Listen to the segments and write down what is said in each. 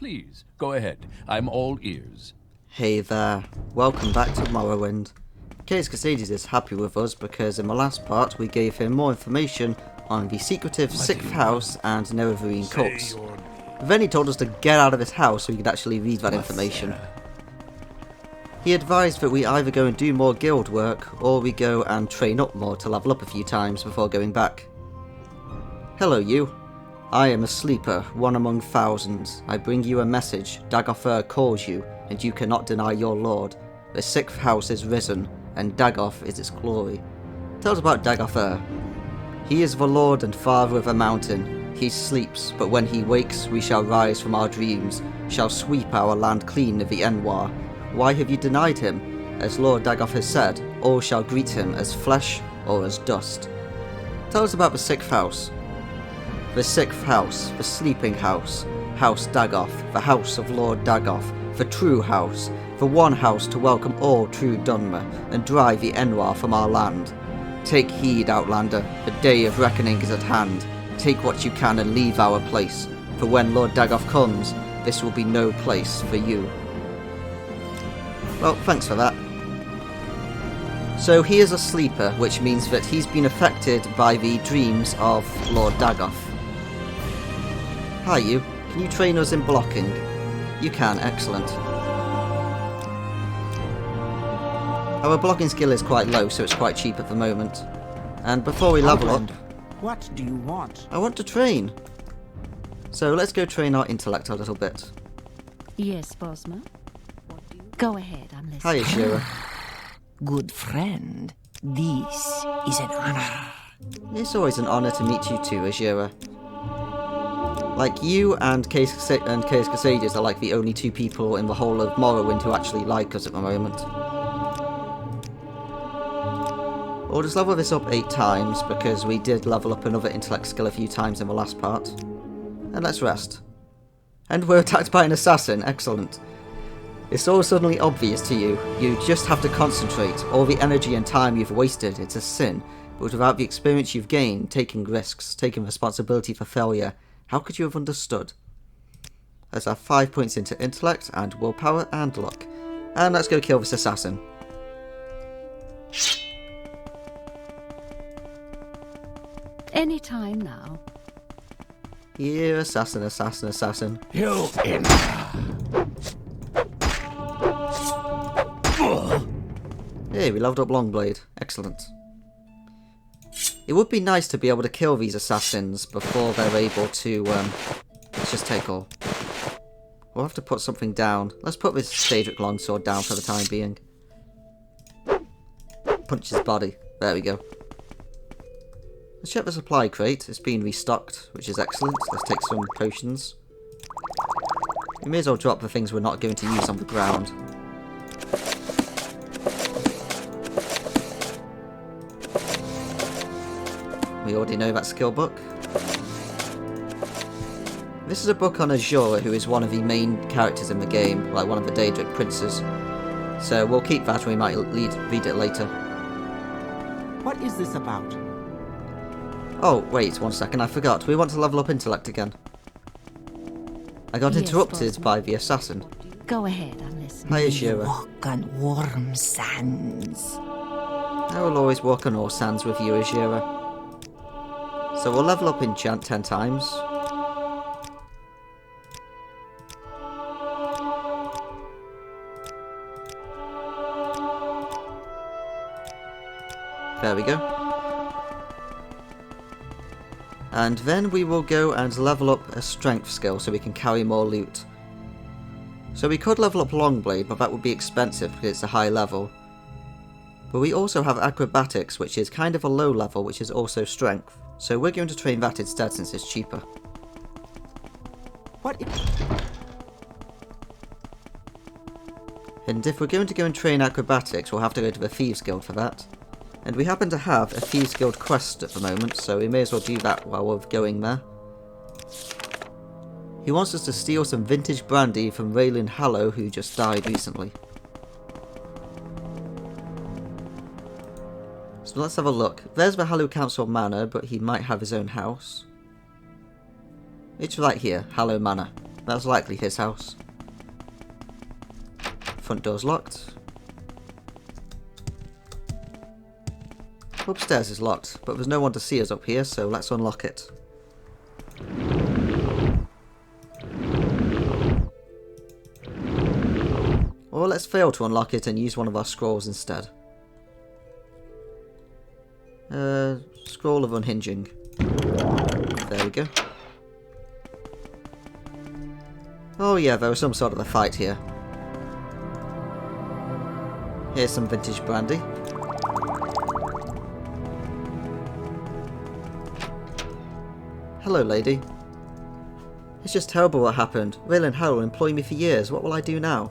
Please, go ahead. I'm all ears. Hey there, welcome back to Morrowind. Case Casades is happy with us because in the last part we gave him more information on the secretive 6th house and Nerevarine cults. Then he told us to get out of his house so we could actually read that information. He advised that we either go and do more guild work or we go and train up more to level up a few times before going back. Hello you. I am a sleeper, one among thousands. I bring you a message. Dagoth calls you, and you cannot deny your lord. The 6th house is risen, and Dagoth is its glory. Tell us about Dagoth. He is the lord and father of a mountain. He sleeps, but when he wakes we shall rise from our dreams, shall sweep our land clean of the Enwar. Why have you denied him? As Lord Dagoth has said, all shall greet him as flesh or as dust. Tell us about the 6th house. The 6th house, the sleeping house, House Dagoth, the house of Lord Dagoth, the true house, the one house to welcome all true Dunmer and drive the Enwar from our land. Take heed, Outlander, the day of reckoning is at hand. Take what you can and leave our place, for when Lord Dagoth comes, this will be no place for you. Well, thanks for that. So he is a sleeper, which means that he's been affected by the dreams of Lord Dagoth. Hi you, can you train us in blocking? You can, excellent. Our blocking skill is quite low, so it's quite cheap at the moment. And before we level up... What do you want? I want to train. So let's go train our intellect a little bit. Yes, Bosma. Go ahead, I'm listening. Hi, Ashira. Good friend, this is an honor. It's always an honour to meet you too, Ashira. Like, you and Case Casades are like the only two people in the whole of Morrowind who actually like us at the moment. We'll just level this up 8 times, because we did level up another intellect skill a few times in the last part. And let's rest. And we're attacked by an assassin, excellent. It's all suddenly obvious to you. You just have to concentrate. All the energy and time you've wasted, it's a sin. But without the experience you've gained, taking risks, taking responsibility for failure, how could you have understood? Let's have 5 points into intellect and willpower and luck. And let's go kill this assassin. Any time now. Here, assassin, assassin, assassin. You in. Hey, we leveled up Longblade. Excellent. It would be nice to be able to kill these assassins before they're able to, let's just take all. We'll have to put something down. Let's put this Daedric longsword down for the time being. Punch his body. There we go. Let's check the supply crate. It's been restocked, which is excellent. Let's take some potions. We may as well drop the things we're not going to use on the ground. We already know that skill book. This is a book on Azura, who is one of the main characters in the game, like one of the Daedric princes. So we'll keep that and we might read it later. What is this about? Oh, wait, 1 second, I forgot. We want to level up intellect again. I got Yes, interrupted Bosma. by the assassin. Go ahead, I'm listening. Hi, Ashira. Walk on warm sands. I will always walk on all sands with you, Ashira. So we'll level up enchant 10 times. There we go. And then we will go and level up a strength skill so we can carry more loot. So we could level up Longblade, but that would be expensive because it's a high level. But we also have acrobatics, which is kind of a low level, which is also strength. So we're going to train that instead since it's cheaper. What? And if we're going to go and train acrobatics, we'll have to go to the Thieves Guild for that. And we happen to have a Thieves Guild quest at the moment, so we may as well do that while we're going there. He wants us to steal some vintage brandy from Raylan Hallow, who just died recently. So let's have a look. There's the Hallow Council Manor, but he might have his own house. It's right here, Hallow Manor. That's likely his house. Front door's locked. Upstairs is locked, but there's no one to see us up here, so let's unlock it. Or let's fail to unlock it and use one of our scrolls instead. Scroll of unhinging. There we go. Oh yeah, there was some sort of a fight here. Here's some vintage brandy. Hello, lady. It's just terrible what happened. Raylan Harrow employed me for years. What will I do now?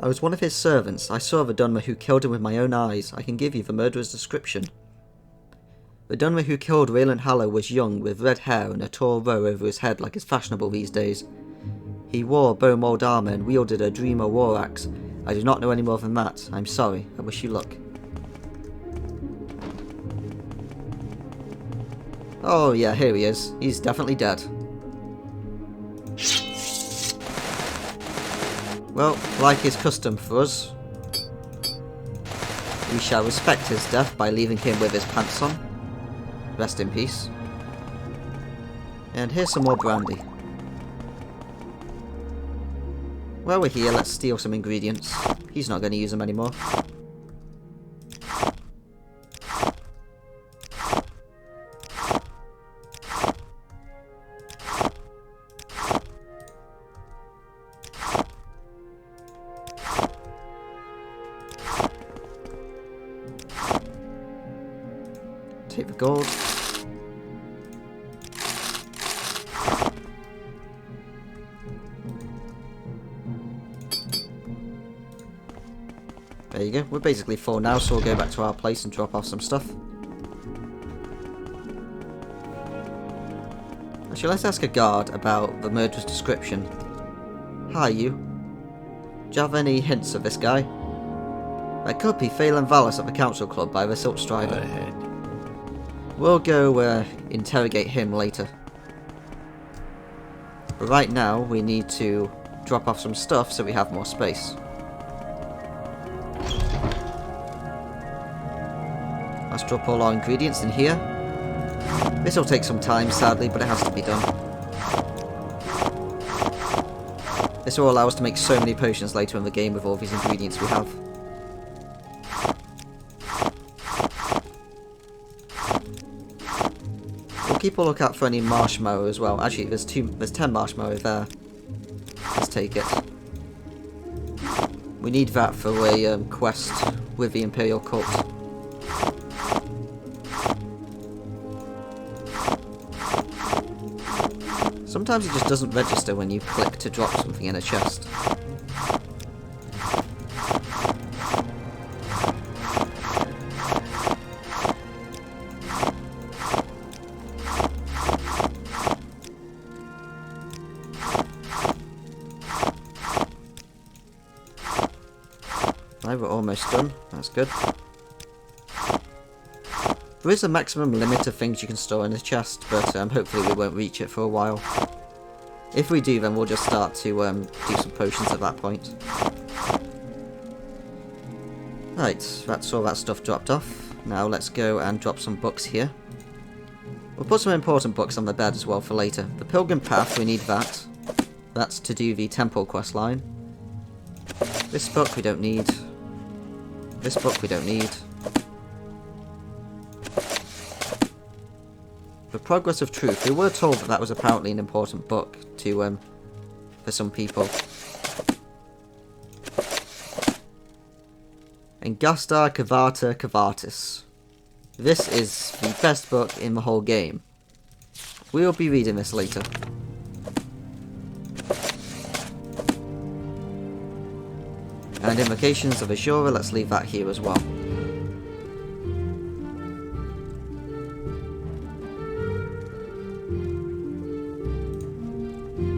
I was one of his servants. I saw the Dunmer who killed him with my own eyes. I can give you the murderer's description. The Dunmer who killed Raylan Harrow was young, with red hair and a tall row over his head like is fashionable these days. He wore bone mold armour and wielded a Dreamer war axe. I do not know any more than that. I'm sorry. I wish you luck. Oh yeah, here he is. He's definitely dead. Well, like is custom for us, we shall respect his death by leaving him with his pants on. Rest in peace. And here's some more brandy. While we're here, let's steal some ingredients. He's not going to use them anymore. Take the gold. There you go. We're basically full now, so we'll go back to our place and drop off some stuff. Actually, let's ask a guard about the murderer's description. Hi, you. Do you have any hints of this guy? That could be Phelan Vallis at the council club by the Silk Strider. Go ahead. We'll go interrogate him later. But right now, we need to drop off some stuff so we have more space. Let's drop all our ingredients in here. This will take some time, sadly, but it has to be done. This will allow us to make so many potions later in the game with all these ingredients we have. We'll keep a lookout for any marshmallow as well. Actually, there's 10 marshmallow there. Let's take it. We need that for a quest with the Imperial Cult. Sometimes it just doesn't register when you click to drop something in a chest. Right, we're almost done. That's good. There is a maximum limit of things you can store in a chest, but hopefully we won't reach it for a while. If we do, then we'll just start to do some potions at that point. Right, that's all that stuff dropped off. Now let's go and drop some books here. We'll put some important books on the bed as well for later. The Pilgrim Path, we need that. That's to do the Temple quest line. This book we don't need. This book we don't need. The Progress of Truth. We were told that that was apparently an important book to for some people. Engastar Cavata Cavatis. This is the best book in the whole game. We'll be reading this later. And Invocations of Azura, let's leave that here as well.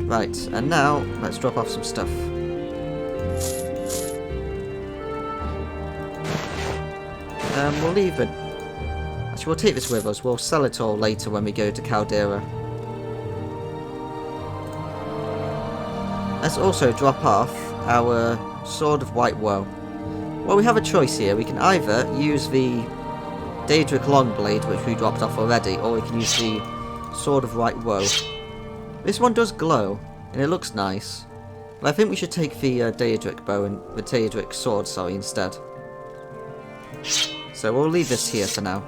Right, and now, let's drop off some stuff. We'll leave it. Actually, we'll take this with us. We'll sell it all later when we go to Caldera. Let's also drop off our Sword of White Woe. Well, we have a choice here. We can either use the Daedric Longblade, which we dropped off already, or we can use the Sword of White Woe. This one does glow, and it looks nice. But I think we should take the Daedric bow and the Daedric sword, instead. So we'll leave this here for now.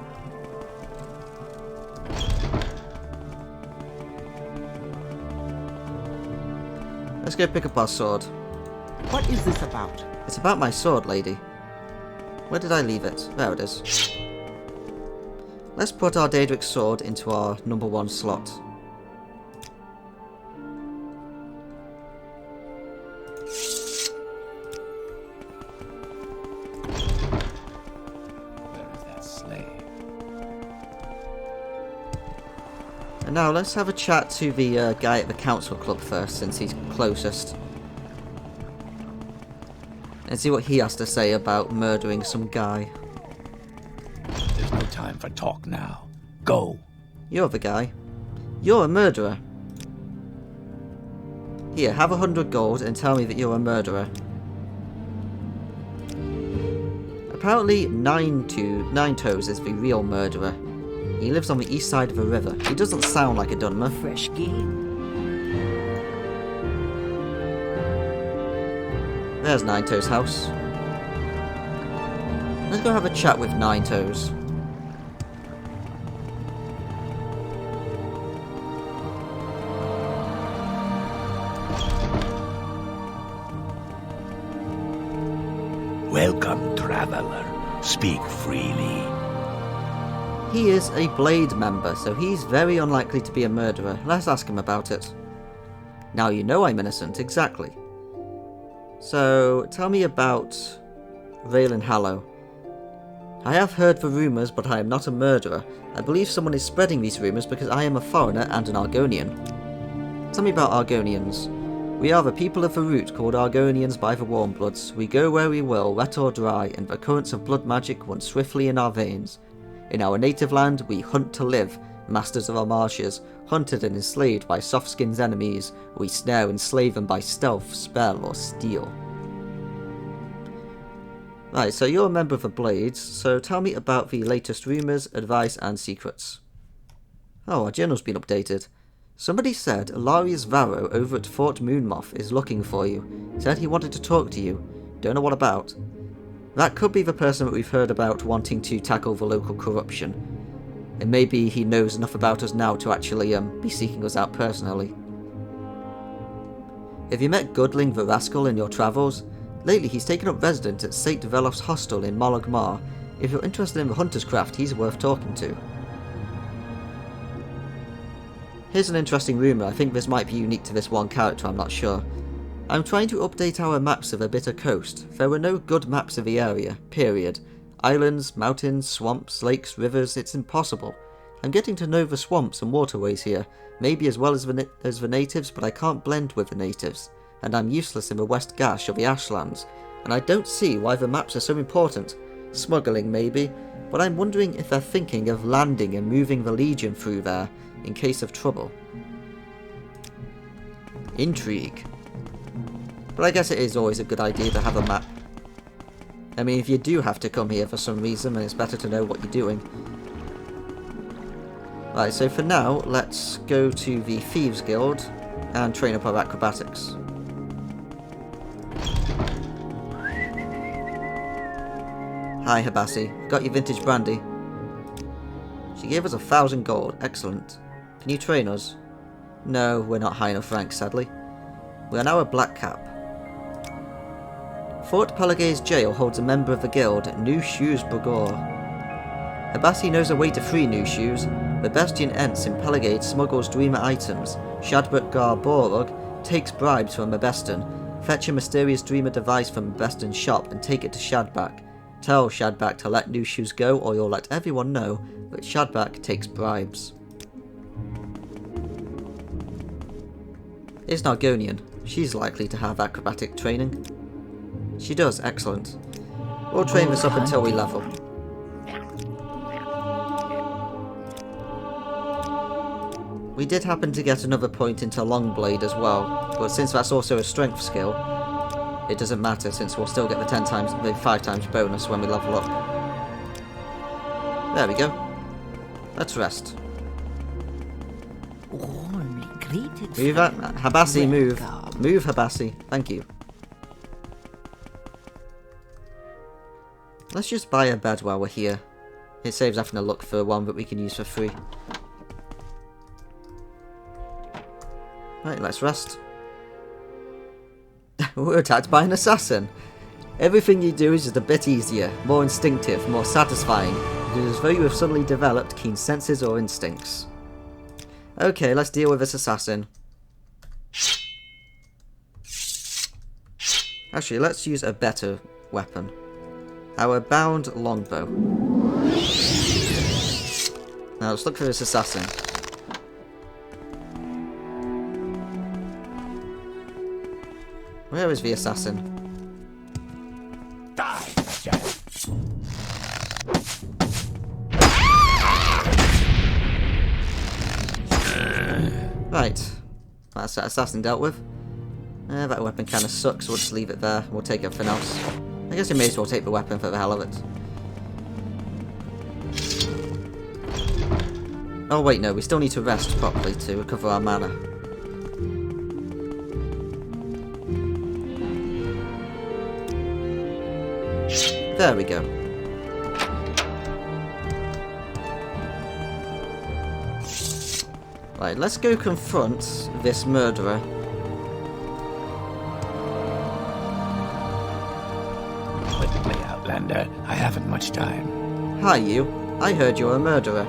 Let's go pick up our sword. What is this about? It's about my sword, lady. Where did I leave it? There it is. Let's put our Daedric sword into our #1 slot. Where is that slave? And now let's have a chat to the guy at the council club first, since he's closest. And see what he has to say about murdering some guy. There's no time for talk now. Go. You're the guy. You're a murderer. Here, have 100 gold and tell me that you're a murderer. Apparently, Nine Toes is the real murderer. He lives on the east side of a river. He doesn't sound like a Dunmer. Fresh game. There's Nine Toes' house. Let's go have a chat with Nine Toes. Welcome, traveler. Speak freely. He is a Blade member, so he's very unlikely to be a murderer. Let's ask him about it. Now you know I'm innocent, exactly. So, tell me about Raylan Hallow. I have heard the rumours, but I am not a murderer. I believe someone is spreading these rumours because I am a foreigner and an Argonian. Tell me about Argonians. We are the people of the root, called Argonians by the Warmbloods. We go where we will, wet or dry, and the currents of blood magic run swiftly in our veins. In our native land, we hunt to live, masters of our marshes, hunted and enslaved by soft-skinned enemies. We snare and slay them by stealth, spell, or steal. Right, so you're a member of the Blades, so tell me about the latest rumours, advice, and secrets. Oh, our journal's been updated. Somebody said Larius Varro over at Fort Moonmoth is looking for you. Said he wanted to talk to you. Don't know what about. That could be the person that we've heard about wanting to tackle the local corruption. And maybe he knows enough about us now to actually be seeking us out personally. Have you met Goodling the Rascal in your travels? Lately he's taken up residence at St. Velof's hostel in Mologmar. If you're interested in the hunter's craft, he's worth talking to. Here's an interesting rumour. I think this might be unique to this one character, I'm not sure. I'm trying to update our maps of a bitter coast. There were no good maps of the area, period. Islands, mountains, swamps, lakes, rivers, it's impossible. I'm getting to know the swamps and waterways here, maybe as well as the natives, but I can't blend with the natives. And I'm useless in the West Gash or the Ashlands, and I don't see why the maps are so important. Smuggling, maybe, but I'm wondering if they're thinking of landing and moving the Legion through there, in case of trouble. Intrigue. But I guess it is always a good idea to have a map. I mean, if you do have to come here for some reason, then it's better to know what you're doing. Right, so for now, let's go to the Thieves Guild and train up our acrobatics. Hi, Habasi. Got your vintage brandy. She gave us 1,000 gold. Excellent. Can you train us? No, we're not high enough rank, sadly. We are now a black cap. Fort Pelagay's jail holds a member of the guild, New Shoes Bogor. Habasi knows a way to free New Shoes. The Bestian Ents in Pelagade smuggles dreamer items. Shadbert Gar Borog takes bribes from Mabeston. Fetch a mysterious dreamer device from Mabeston's shop and take it to Shadbak. Tell Shadbak to let New Shoes go, or you'll let everyone know that Shadbak takes bribes. Here's Nargonian. She's likely to have acrobatic training. She does, excellent. We'll train this up until we level. We did happen to get another point into Longblade as well, but since that's also a strength skill, it doesn't matter since we'll still get the 5 times bonus when we level up. There we go. Let's rest. Warmly greeted. Move, Habasi, move. Move, Habasi. Thank you. Let's just buy a bed while we're here. It saves having to look for one that we can use for free. Right, let's rest. We're attacked by an assassin. Everything you do is just a bit easier, more instinctive, more satisfying. It is as though you have suddenly developed keen senses or instincts. Okay, let's deal with this assassin. Actually, let's use a better weapon. Our bound longbow. Now let's look for this assassin. Where is the assassin? Die, Jack. Right. That's that assassin dealt with. That weapon kind of sucks, so we'll just leave it there. We'll take everything else. I guess we may as well take the weapon for the hell of it. Oh wait, no, we still need to rest properly to recover our mana. There we go. Right, let's go confront this murderer. Quickly, Outlander. I haven't much time. Hi, you. I heard you're a murderer.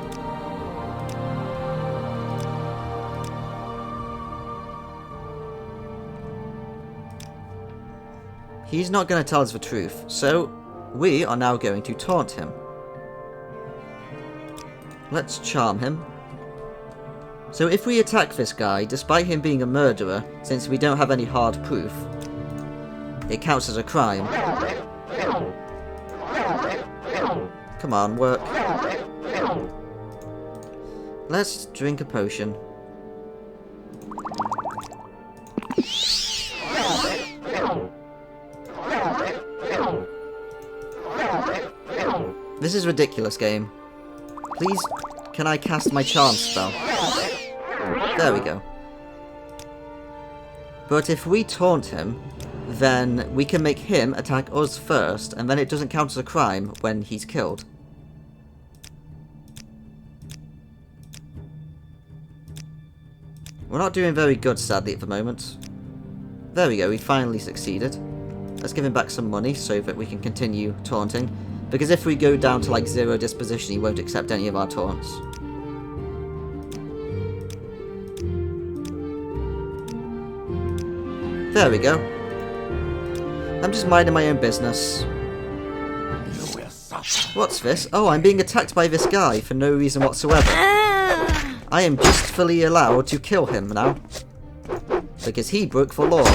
He's not going to tell us the truth, so we are now going to taunt him. Let's charm him. So if we attack this guy, despite him being a murderer, since we don't have any hard proof, it counts as a crime. Come on, work. Let's drink a potion. This is ridiculous, game. Please, can I cast my charm spell? There we go. But if we taunt him, then we can make him attack us first, and then it doesn't count as a crime when he's killed. We're not doing very good, sadly, at the moment. There we go, we finally succeeded. Let's give him back some money so that we can continue taunting. Because if we go down to like 0 disposition, he won't accept any of our taunts. There we go. I'm just minding my own business. You will suffer. What's this? Oh, I'm being attacked by this guy for no reason whatsoever. I am just fully allowed to kill him now. Because he broke the law.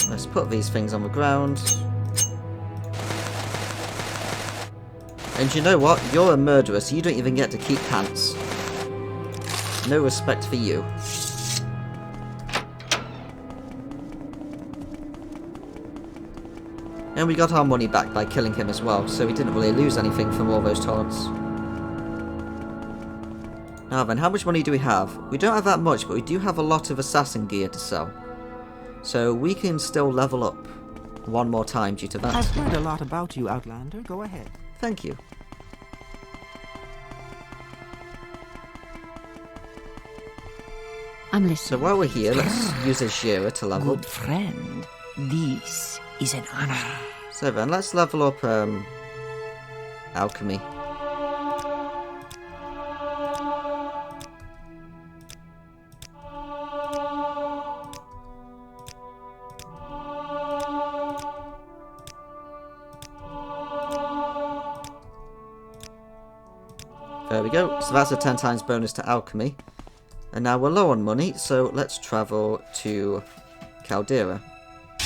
Let's put these things on the ground. And you know what? You're a murderer, so you don't even get to keep pants. No respect for you. And we got our money back by killing him as well, so we didn't really lose anything from all those taunts. Now then, how much money do we have? We don't have that much, but we do have a lot of assassin gear to sell. So we can still level up one more time due to that. I've heard a lot about you, Outlander. Go ahead. Thank you. I'm So listening. while we're here, let's use a Shira to level. Good friend, this is an honor. So then, let's level up alchemy. There we go. So that's a 10 times bonus to alchemy. And now we're low on money, so let's travel to Caldera.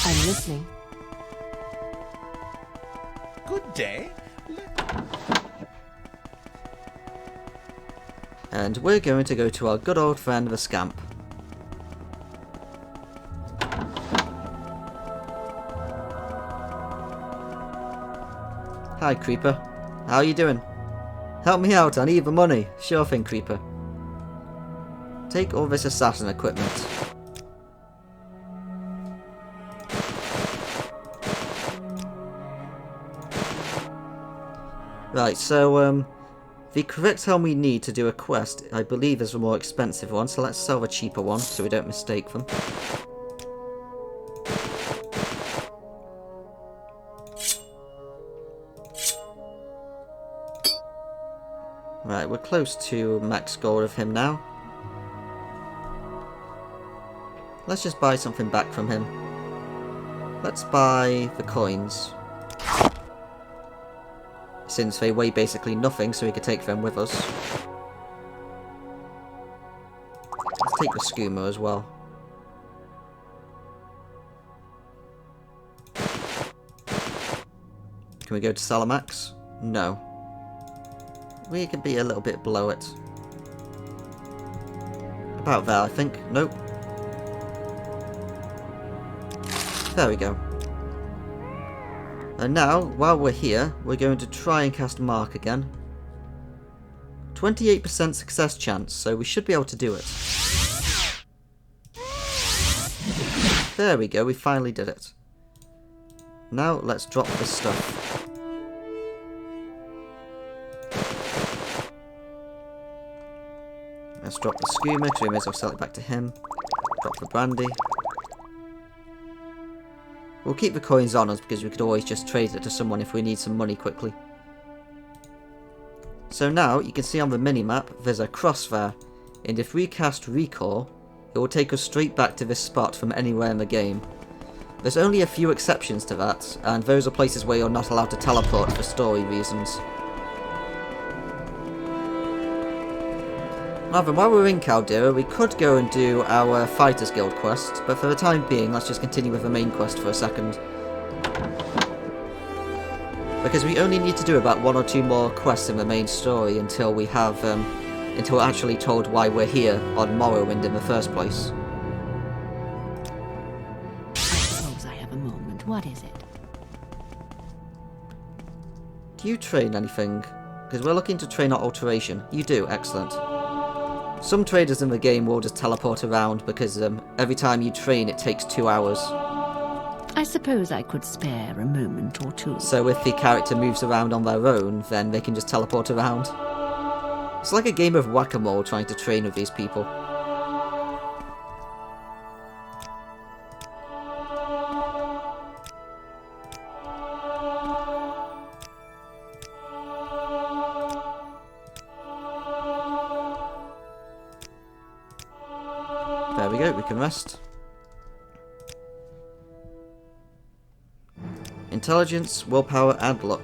I'm listening. Good day. And we're going to go to our good old friend the Scamp. Hi, Creeper. How are you doing? Help me out, I need the money. Sure thing, Creeper. Take all this assassin equipment. Right, so, the correct helm we need to do a quest, I believe, is the more expensive one, so let's sell the cheaper one so we don't mistake them. Right, we're close to max gold of him now. Let's just buy something back from him. Let's buy the coins. Since they weigh basically nothing, so we could take them with us. Let's take the skooma as well. Can we go to Salamax? No. We could be a little bit below it. About there, I think. Nope. There we go. And now, while we're here, we're going to try and cast Mark again. 28% success chance, so we should be able to do it. There we go, we finally did it. Now, let's drop this stuff. Let's drop the skooma, because we may as well sell it back to him. Drop the brandy. We'll keep the coins on us because we could always just trade it to someone if we need some money quickly. So now, you can see on the minimap, there's a cross there, and if we cast Recall, it will take us straight back to this spot from anywhere in the game. There's only a few exceptions to that, and those are places where you're not allowed to teleport for story reasons. Now then, while we're in Caldera, we could go and do our Fighters Guild quest, but for the time being, let's just continue with the main quest for a second. Because we only need to do about 1 or 2 more quests in the main story until we have, until we're actually told why we're here on Morrowind in the first place. I suppose I have a moment. What is it? Do you train anything? Because we're looking to train our alteration. You do, excellent. Some traders in the game will just teleport around because every time you train it takes 2 hours. I suppose I could spare a moment or two. So if the character moves around on their own, then they can just teleport around. It's like a game of whack-a-mole trying to train with these people. There we go, we can rest. Intelligence, willpower, and luck.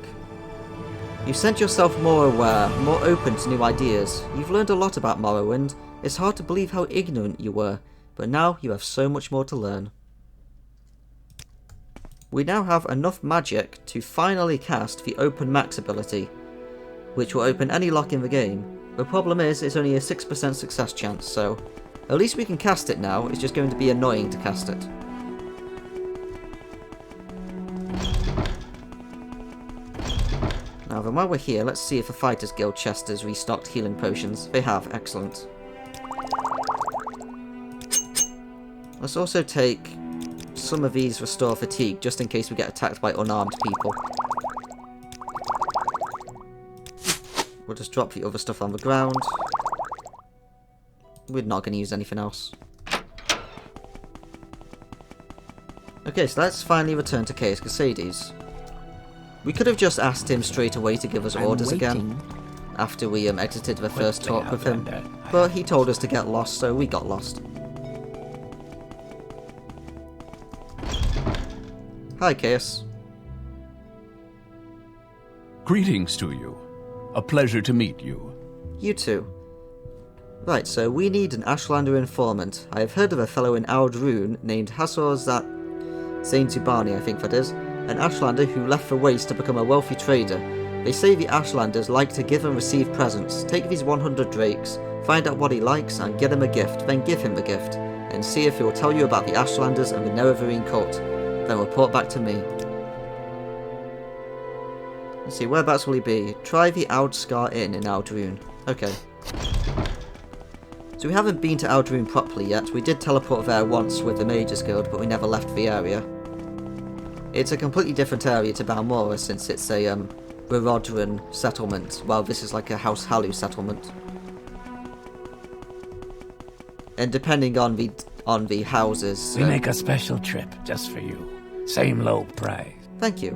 You've sent yourself more aware, more open to new ideas. You've learned a lot about Morrowind. It's hard to believe how ignorant you were, but now you have so much more to learn. We now have enough magic to finally cast the Open Max ability, which will open any lock in the game. The problem is, it's only a 6% success chance, so at least we can cast it now, it's just going to be annoying to cast it. Now then, while we're here, let's see if the Fighters Guild chest has restocked healing potions. They have, excellent. Let's also take some of these Restore Fatigue, just in case we get attacked by unarmed people. We'll just drop the other stuff on the ground. We're not going to use anything else. Okay, so let's finally return to Chaos Casades. We could have just asked him straight away to give us orders again, after we exited the first talk with him, but he told us to get lost, so we got lost. Hi, Chaos. Greetings to you. A pleasure to meet you. You too. Right, so we need an Ashlander informant. I have heard of a fellow in Aldrune named Hasor Zainzubani, I think that is, an Ashlander who left the Waste to become a wealthy trader. They say the Ashlanders like to give and receive presents. Take these 100 drakes, find out what he likes and get him a gift, then give him the gift, and see if he will tell you about the Ashlanders and the Nerevarine cult. Then report back to me. Let's see, whereabouts will he be? Try the Aldscar Inn in Aldrune. Okay. So we haven't been to Aldrune properly yet. We did teleport there once with the Mages Guild, but we never left the area. It's a completely different area to Balmora since it's a Rodran settlement, while this is like a House Halu settlement. And depending on the houses... We make a special trip just for you. Same low price. Thank you.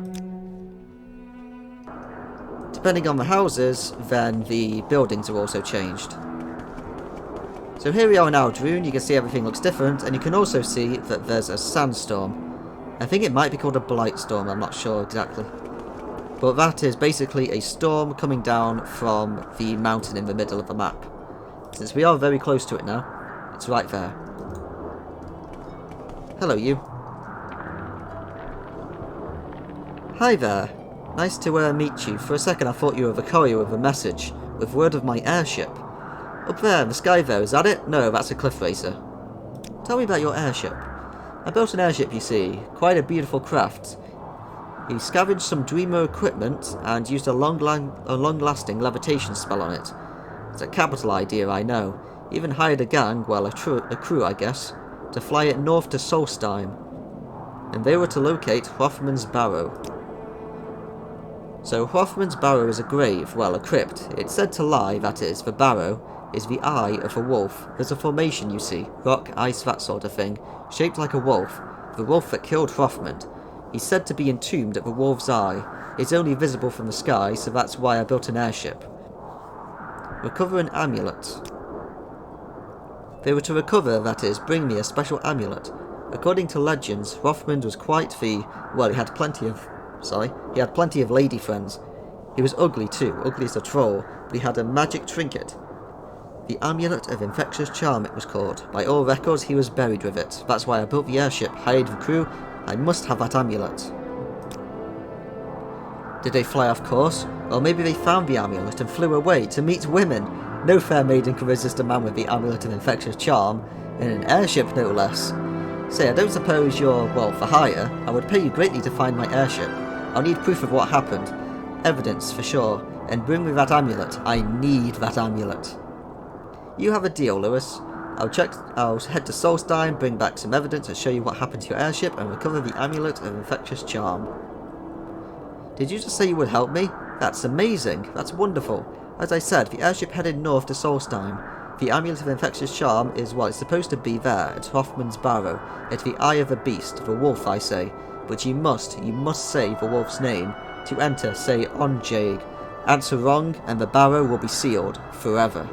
Depending on the houses, then the buildings are also changed. So here we are in Aldrune, you can see everything looks different, and you can also see that there's a sandstorm. I think it might be called a blight storm, I'm not sure exactly. But that is basically a storm coming down from the mountain in the middle of the map. Since we are very close to it now, it's right there. Hello, you. Hi there. Nice to meet you. For a second I thought you were the courier with a message, with word of my airship. Up there in the sky there, is that it? No, that's a cliff racer. Tell me about your airship. I built an airship, you see. Quite a beautiful craft. He scavenged some Dreamer equipment and used a long-lasting levitation spell on it. It's a capital idea, I know. Even hired a gang, well, a crew, I guess, to fly it north to Solstheim. And they were to locate Hrothman's Barrow. So Hrothman's Barrow is a grave, well, a crypt. It's said to lie, that is, the barrow is the eye of a wolf. There's a formation, you see, rock, ice, that sort of thing, shaped like a wolf. The wolf that killed Hrothman. He's said to be entombed at the wolf's eye. It's only visible from the sky, so that's why I built an airship. Recover an amulet. They were to recover, that is, bring me a special amulet. According to legends, Hrothman was quite the... well, he had plenty of lady friends. He was ugly too, ugly as a troll, but he had a magic trinket. The Amulet of Infectious Charm it was called. By all records he was buried with it. That's why I built the airship, hired the crew. I must have that amulet. Did they fly off course? Or maybe they found the amulet and flew away to meet women. No fair maiden can resist a man with the Amulet of Infectious Charm, in an airship no less. Say, I don't suppose you're, well, for hire. I would pay you greatly to find my airship. I'll need proof of what happened. Evidence, for sure. And bring me that amulet. I need that amulet. You have a deal, Lewis. I'll head to Solstheim, bring back some evidence to show you what happened to your airship, and recover the Amulet of Infectious Charm. Did you just say you would help me? That's amazing. That's wonderful. As I said, the airship headed north to Solstheim. The Amulet of Infectious Charm is, well, it's supposed to be there, at Hrothman's Barrow, at the eye of a beast, the wolf, I say. But you must say the wolf's name. To enter, say Onjag. Answer wrong, and the barrow will be sealed, forever.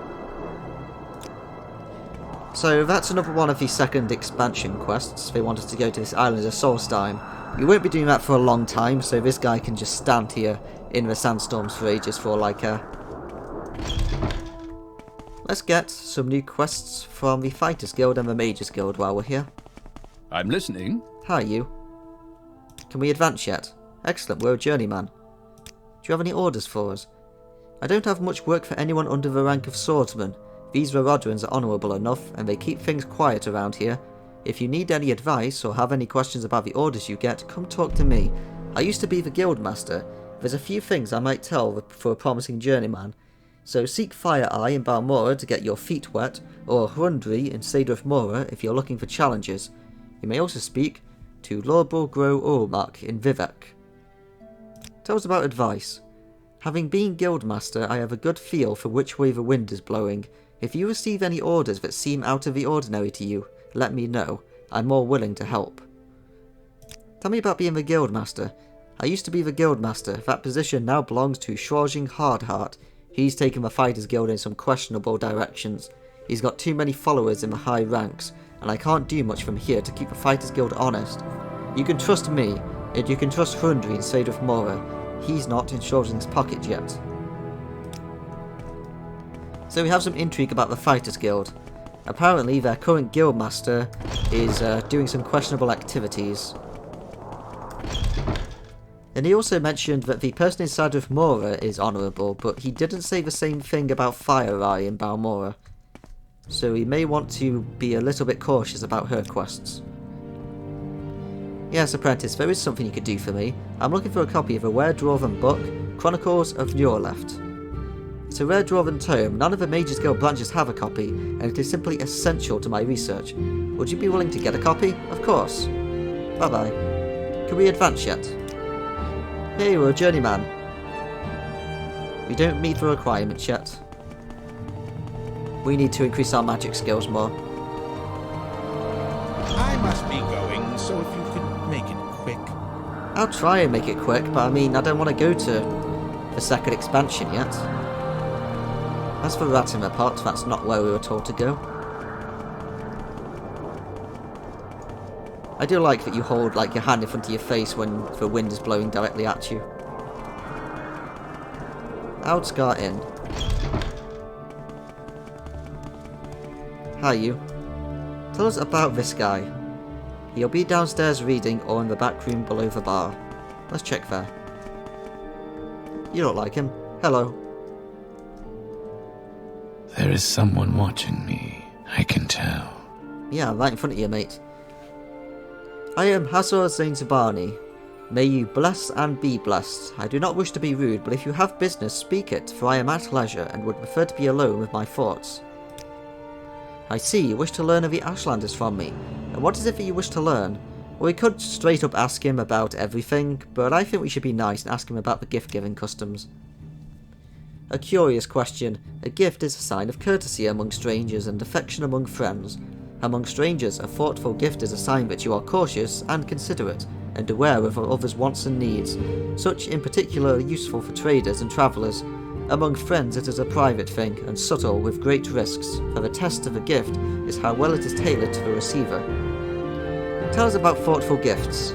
So that's another one of the second expansion quests. They want us to go to this island of Solstheim. We won't be doing that for a long time, so this guy can just stand here in the sandstorms for ages for all I care. Let's get some new quests from the Fighters Guild and the Mages Guild while we're here. I'm listening. Hi, you. Can we advance yet? Excellent, we're a journeyman. Do you have any orders for us? I don't have much work for anyone under the rank of swordsman. These Varodrans are honourable enough, and they keep things quiet around here. If you need any advice, or have any questions about the orders you get, come talk to me. I used to be the guildmaster. There's a few things I might tell for a promising journeyman. So seek Fire Eye in Balmora to get your feet wet, or Hrundri in Sadrith Mora if you're looking for challenges. You may also speak to Lorbul Gro Urmak in Vivek. Tell us about advice. Having been guildmaster, I have a good feel for which way the wind is blowing. If you receive any orders that seem out of the ordinary to you, let me know. I'm more willing to help. Tell me about being the guildmaster. I used to be the guildmaster. That position now belongs to Shorjing Hardheart. He's taken the Fighters Guild in some questionable directions. He's got too many followers in the high ranks, and I can't do much from here to keep the Fighters Guild honest. You can trust me, and you can trust Hrundri in Sadrith Mora. He's not in Shorjing's pocket yet. So we have some intrigue about the Fighters Guild. Apparently their current guild master is doing some questionable activities. And he also mentioned that the person inside of Mora is honourable, but he didn't say the same thing about Fire Eye in Balmora. So he may want to be a little bit cautious about her quests. Yes, apprentice, there is something you could do for me. I'm looking for a copy of a rare dwarven book, Chronicles of Njorleft. It's a rare dwarven tome. None of the Mages Guild branches have a copy, and it is simply essential to my research. Would you be willing to get a copy? Of course. Bye-bye. Can we advance yet? Hey, we're a journeyman. We don't meet the requirements yet. We need to increase our magic skills more. I must be going, so if you could make it quick. I'll try and make it quick, but I mean, I don't want to go to the second expansion yet. As for Ratimer Pot, that's not where we were told to go. I do like that you hold like your hand in front of your face when the wind is blowing directly at you. Outscar Inn. Hi you. Tell us about this guy. He'll be downstairs reading or in the back room below the bar. Let's check there. You don't like him. Hello. There is someone watching me, I can tell. Yeah, right in front of you, mate. I am Hazor Zainzabani. May you bless and be blessed. I do not wish to be rude, but if you have business, speak it, for I am at leisure and would prefer to be alone with my thoughts. I see, you wish to learn of the Ashlanders from me. And what is it that you wish to learn? Well, we could straight up ask him about everything, but I think we should be nice and ask him about the gift-giving customs. A curious question. A gift is a sign of courtesy among strangers and affection among friends. Among strangers, a thoughtful gift is a sign that you are cautious and considerate, and aware of others' wants and needs. Such in particular are useful for traders and travellers. Among friends it is a private thing, and subtle with great risks, for the test of a gift is how well it is tailored to the receiver. Tell us about thoughtful gifts.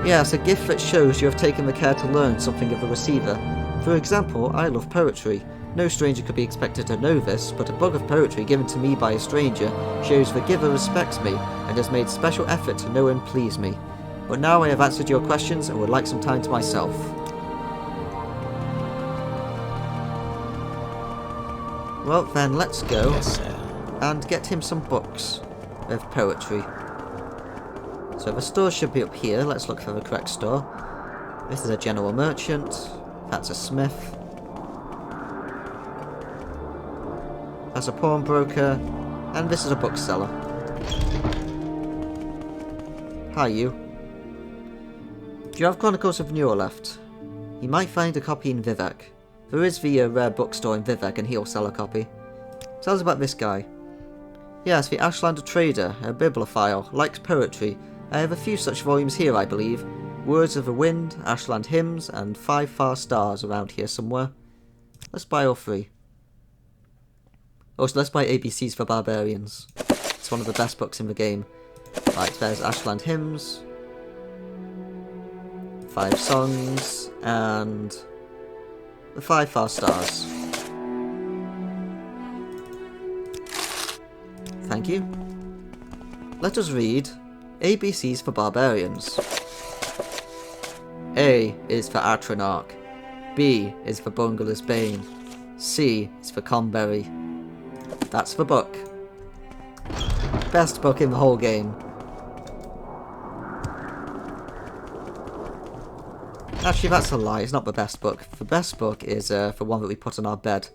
Yes, a gift that shows you have taken the care to learn something of the receiver. For example, I love poetry. No stranger could be expected to know this, but a book of poetry given to me by a stranger shows the giver respects me and has made special effort to know and please me. But now I have answered your questions and would like some time to myself. Well then, let's go and get him some books of poetry. So the store should be up here. Let's look for the correct store. This is a general merchant. That's a smith. That's a pawnbroker. And this is a bookseller. Hi you. Do you have Chronicles of Njorleft? You might find a copy in Vivek. There is the rare bookstore in Vivek and he'll sell a copy. Tell us about this guy. Yes, the Ashlander trader, a bibliophile, likes poetry. I have a few such volumes here, I believe. Words of the Wind, Ashland Hymns, and 5 Far Stars around here somewhere. Let's buy all 3. Also, let's buy ABCs for Barbarians. It's one of the best books in the game. Right, there's Ashland Hymns, 5 Songs, and the 5 Far Stars. Thank you. Let us read ABCs for Barbarians. A is for Atronach. B is for Bungaler's Bane. C is for Conberry. That's the book. Best book in the whole game. Actually, that's a lie. It's not the best book. The best book is the one that we put on our bed.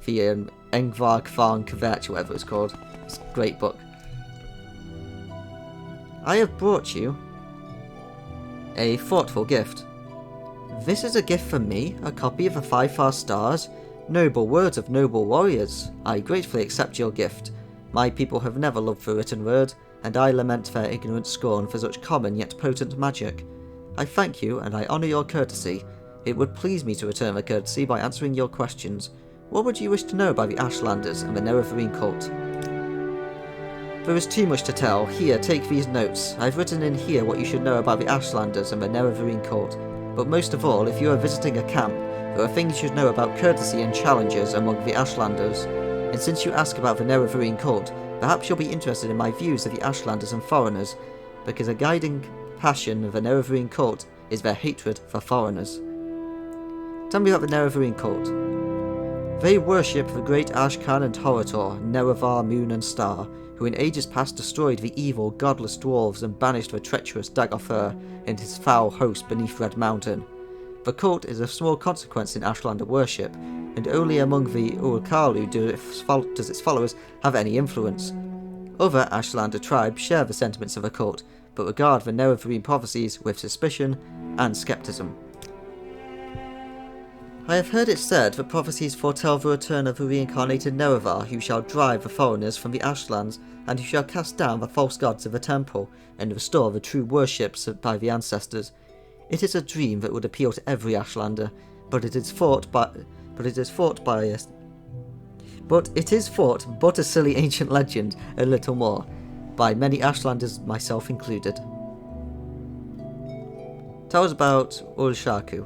The Engvar Kvarn Kvetch, whatever it's called. It's a great book. I have brought you a thoughtful gift. This is a gift from me, a copy of the 5 Far Stars, noble words of noble warriors. I gratefully accept your gift. My people have never loved the written word, and I lament their ignorant scorn for such common yet potent magic. I thank you, and I honour your courtesy. It would please me to return the courtesy by answering your questions. What would you wish to know about the Ashlanders and the Nerevarine cult? There is too much to tell. Here, take these notes. I've written in here what you should know about the Ashlanders and the Nerevarine cult. But most of all, if you are visiting a camp, there are things you should know about courtesy and challenges among the Ashlanders. And since you ask about the Nerevarine cult, perhaps you'll be interested in my views of the Ashlanders and foreigners, because a guiding passion of the Nerevarine cult is their hatred for foreigners. Tell me about the Nerevarine cult. They worship the great Ashcan and Horator, Nerevar, Moon and Star, who in ages past destroyed the evil, godless dwarves and banished the treacherous Dagothr and his foul host beneath Red Mountain. The cult is of small consequence in Ashlander worship, and only among the Urkalu does its followers have any influence. Other Ashlander tribes share the sentiments of the cult, but regard the Nerevarine prophecies with suspicion and skepticism. I have heard it said that prophecies foretell the return of the reincarnated Nerevar, who shall drive the foreigners from the Ashlands, and who shall cast down the false gods of the temple, and restore the true worships by the ancestors. It is a dream that would appeal to every Ashlander, but it is fought but a silly ancient legend, and little more, by many Ashlanders, myself included. Tell us about Ulshaku.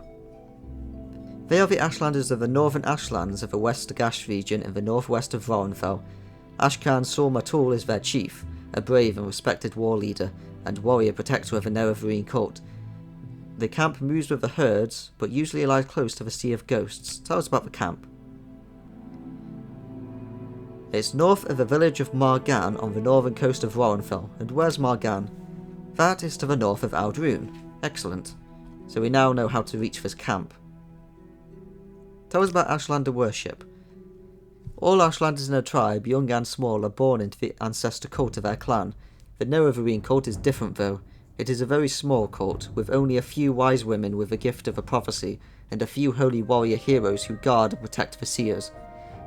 They are the Ashlanders of the Northern Ashlands of the West Gash region in the northwest of Rorenfell. Ashkan Sul-Matul is their chief, a brave and respected war leader, and warrior protector of the Nerevarine cult. The camp moves with the herds, but usually lies close to the Sea of Ghosts. Tell us about the camp. It's north of the village of Margan on the northern coast of Rorenfell. And where's Margan? That is to the north of Aldrune. Excellent. So we now know how to reach this camp. Tell us about Ashlander worship. All Ashlanders in a tribe, young and small, are born into the ancestor cult of their clan. The Nerevarine cult is different though. It is a very small cult, with only a few wise women with the gift of a prophecy, and a few holy warrior heroes who guard and protect the seers.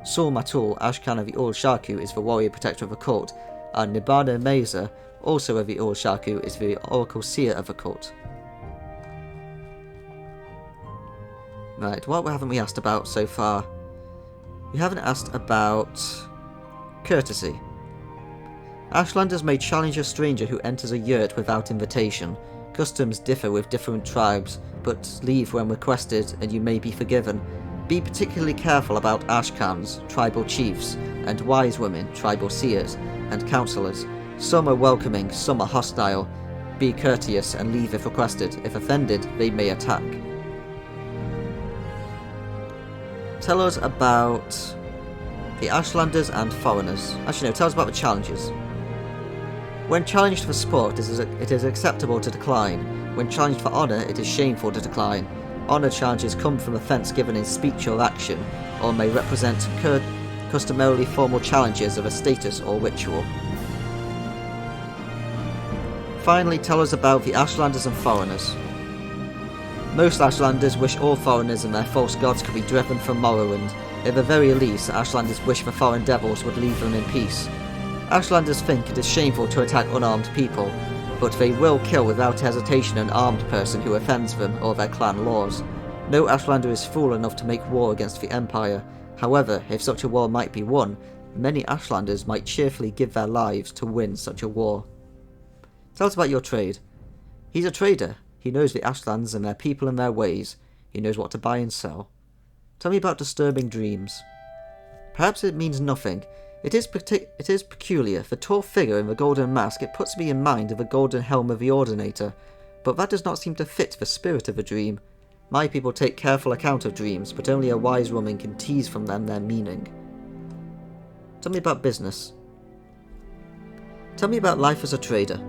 Sul-Matul, Ashkan of the Ulshaku, is the warrior protector of the cult, and Nibana Meza, also of the Ulshaku, is the oracle seer of the cult. Right, what haven't we asked about so far? We haven't asked about courtesy. Ashlanders may challenge a stranger who enters a yurt without invitation. Customs differ with different tribes, but leave when requested and you may be forgiven. Be particularly careful about Ashkans, tribal chiefs, and wise women, tribal seers, and counsellors. Some are welcoming, some are hostile. Be courteous and leave if requested. If offended, they may attack. Tell us about the Ashlanders and foreigners. Actually no, tell us about the challenges. When challenged for sport, it is acceptable to decline. When challenged for honour, it is shameful to decline. Honour challenges come from offence given in speech or action, or may represent customarily formal challenges of a status or ritual. Finally, tell us about the Ashlanders and foreigners. Most Ashlanders wish all foreigners and their false gods could be driven from Morrowind. At the very least, Ashlanders wish the foreign devils would leave them in peace. Ashlanders think it is shameful to attack unarmed people, but they will kill without hesitation an armed person who offends them or their clan laws. No Ashlander is fool enough to make war against the Empire. However, if such a war might be won, many Ashlanders might cheerfully give their lives to win such a war. Tell us about your trade. He's a trader. He knows the Ashlands and their people and their ways. He knows what to buy and sell. Tell me about disturbing dreams. Perhaps it means nothing. It is peculiar. The tall figure in the golden mask, it puts me in mind of the golden helm of the Ordinator, but that does not seem to fit the spirit of a dream. My people take careful account of dreams, but only a wise woman can tease from them their meaning. Tell me about business. Tell me about life as a trader.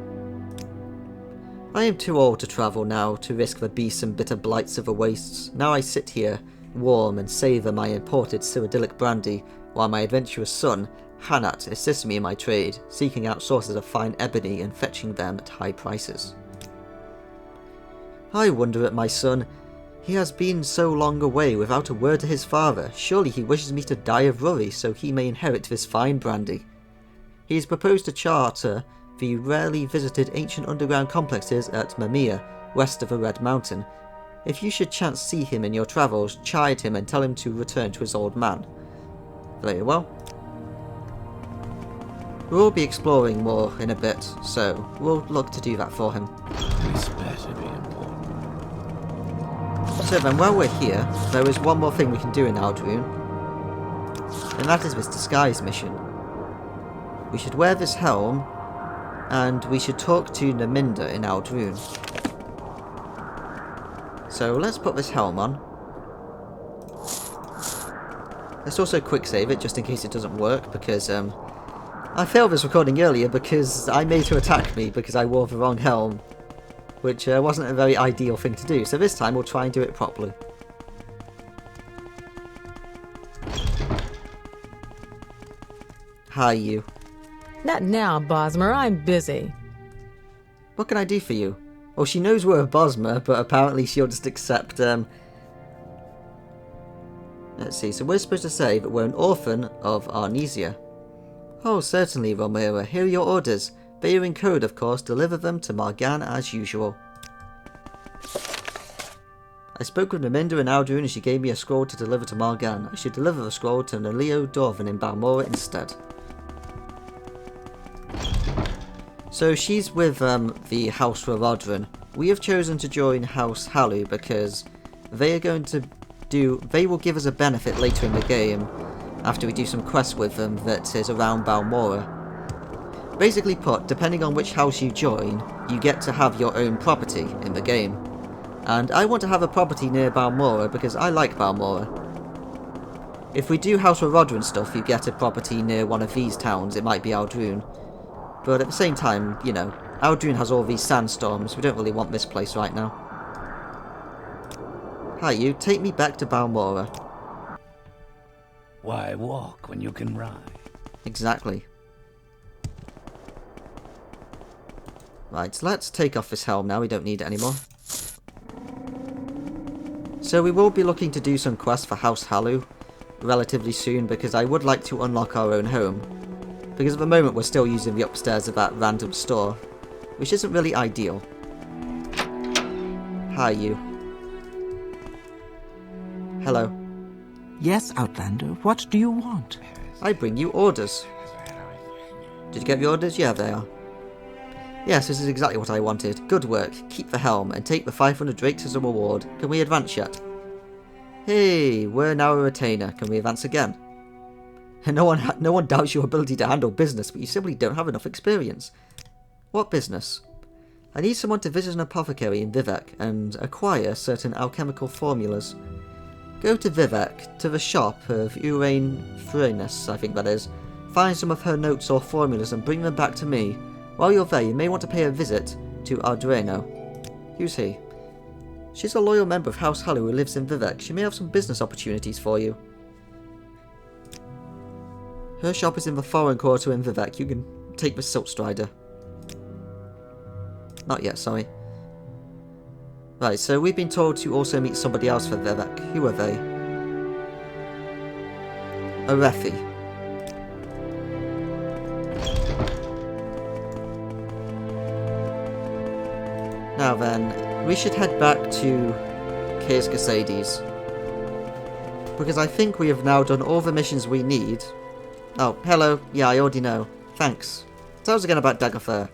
I am too old to travel now, to risk the beasts and bitter blights of the wastes. Now I sit here, warm, and savour my imported Cyrodiilic brandy, while my adventurous son, Hanat, assists me in my trade, seeking out sources of fine ebony and fetching them at high prices. I wonder at my son. He has been so long away without a word to his father. Surely he wishes me to die of worry so he may inherit this fine brandy. He has proposed to charter the rarely visited ancient underground complexes at Mamiya, west of the Red Mountain. If you should chance see him in your travels, chide him and tell him to return to his old man. Very well. We'll be exploring more in a bit, so we'll look to do that for him. This better be important. So then, while we're here, there is one more thing we can do in Aldrune, and that is this disguise mission. We should wear this helm, and we should talk to Naminda in Aldrune. So let's put this helm on. Let's also quick save it, just in case it doesn't work, because I failed this recording earlier because I made her attack me because I wore the wrong helm, which wasn't a very ideal thing to do. So this time we'll try and do it properly. Hi, you. Not now, Bosmer. I'm busy. What can I do for you? Well, she knows we're a Bosmer, but apparently she'll just accept, Let's see, so we're supposed to say that we're an orphan of Arnesia. Oh, certainly, Romera. Here are your orders. They are in code, of course. Deliver them to Margan as usual. I spoke with Naminda in Aldrune and she gave me a scroll to deliver to Margan. I should deliver the scroll to Naleo Dorvan in Balmora instead. So she's with the House Rodran. We have chosen to join House Halu because they are going to they will give us a benefit later in the game after we do some quests with them that is around Balmora. Basically put, depending on which house you join, you get to have your own property in the game. And I want to have a property near Balmora because I like Balmora. If we do House Rodran stuff, you get a property near one of these towns. It might be Aldrune. But at the same time, you know, Aldrune has all these sandstorms. We don't really want this place right now. Hi, you. Take me back to Balmora. Why walk when you can ride? Exactly. Right, let's take off this helm now. We don't need it anymore. So we will be looking to do some quests for House Halu relatively soon because I would like to unlock our own home. Because at the moment we're still using the upstairs of that random store, which isn't really ideal. Hi, you. Hello. Yes, Outlander, what do you want? I bring you orders. Did you get the orders? Yeah, they are. Yes, this is exactly what I wanted. Good work. Keep the helm and take the 500 drakes as a reward. Can we advance yet? Hey, we're now a retainer. Can we advance again? No one doubts your ability to handle business, but you simply don't have enough experience. What business? I need someone to visit an apothecary in Vivek and acquire certain alchemical formulas. Go to Vivek, to the shop of Urain Phrenis, I think that is. Find some of her notes or formulas and bring them back to me. While you're there, you may want to pay a visit to Ardreno. Who's he? She's a loyal member of House Halu who lives in Vivek. She may have some business opportunities for you. Her shop is in the foreign quarter in Vivek. You can take the Silt Strider. Not yet, sorry. Right, so we've been told to also meet somebody else for Vivek. Who are they? Arethi. Now then, we should head back to Caes Casades. Because I think we have now done all the missions we need. Oh, hello. Yeah, I already know. Thanks. Tell us again about Dagothr.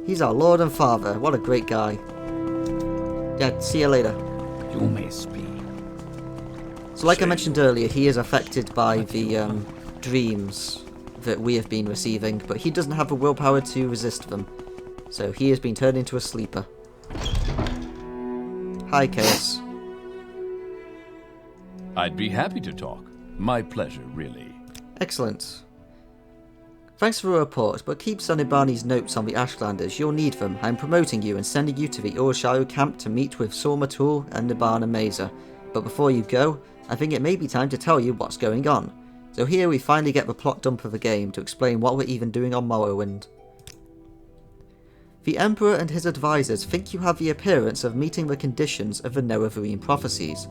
He's our Lord and Father. What a great guy. Yeah, see you later. You may speak. So like I mentioned earlier, he is affected by the dreams that we have been receiving, but he doesn't have the willpower to resist them. So he has been turned into a sleeper. Hi, Chaos. I'd be happy to talk. My pleasure, really. Excellent. Thanks for the report, but keep Sonibani's notes on the Ashlanders. You'll need them. I'm promoting you and sending you to the Ursharu camp to meet with Sormatul and Nibana Mesa. But before you go, I think it may be time to tell you what's going on. So here we finally get the plot dump of the game to explain what we're even doing on Morrowind. The Emperor and his advisors think you have the appearance of meeting the conditions of the Nerevarine prophecies.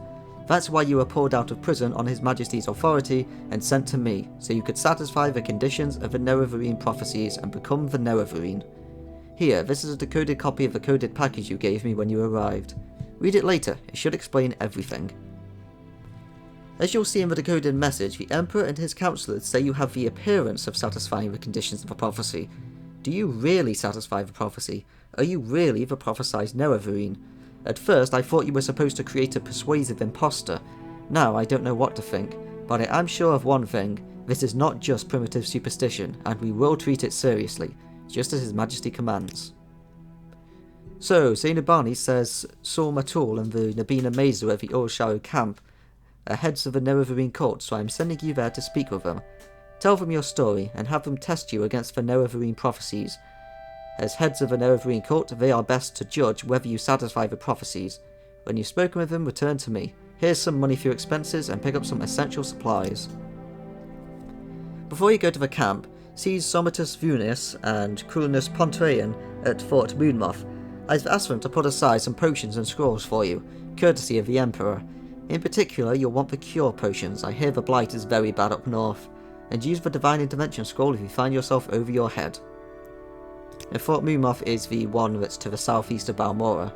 That's why you were pulled out of prison on His Majesty's authority and sent to me, so you could satisfy the conditions of the Nerevarine prophecies and become the Nerevarine. Here, this is a decoded copy of the coded package you gave me when you arrived. Read it later, it should explain everything. As you'll see in the decoded message, the Emperor and his councillors say you have the appearance of satisfying the conditions of the prophecy. Do you really satisfy the prophecy? Are you really the prophesied Nerevarine? At first I thought you were supposed to create a persuasive imposter. Now I don't know what to think, but I am sure of one thing. This is not just primitive superstition, and we will treat it seriously, just as His Majesty commands. So, Zainabani says Saul Matul and the Nabina Meza at the Old Shallow camp are heads of a Nerevarine cult, so I am sending you there to speak with them. Tell them your story, and have them test you against the Nerevarine prophecies. As heads of a Nerevarine cult, they are best to judge whether you satisfy the prophecies. When you've spoken with them, return to me. Here's some money for your expenses, and pick up some essential supplies. Before you go to the camp, seize Somatus Vunius and Crulinus Pontreian at Fort Moonmoth. I've asked them to put aside some potions and scrolls for you, courtesy of the Emperor. In particular, you'll want the cure potions. I hear the blight is very bad up north. And use the Divine Intervention scroll if you find yourself over your head. And Fort Moonmoth is the one that's to the southeast of Balmora.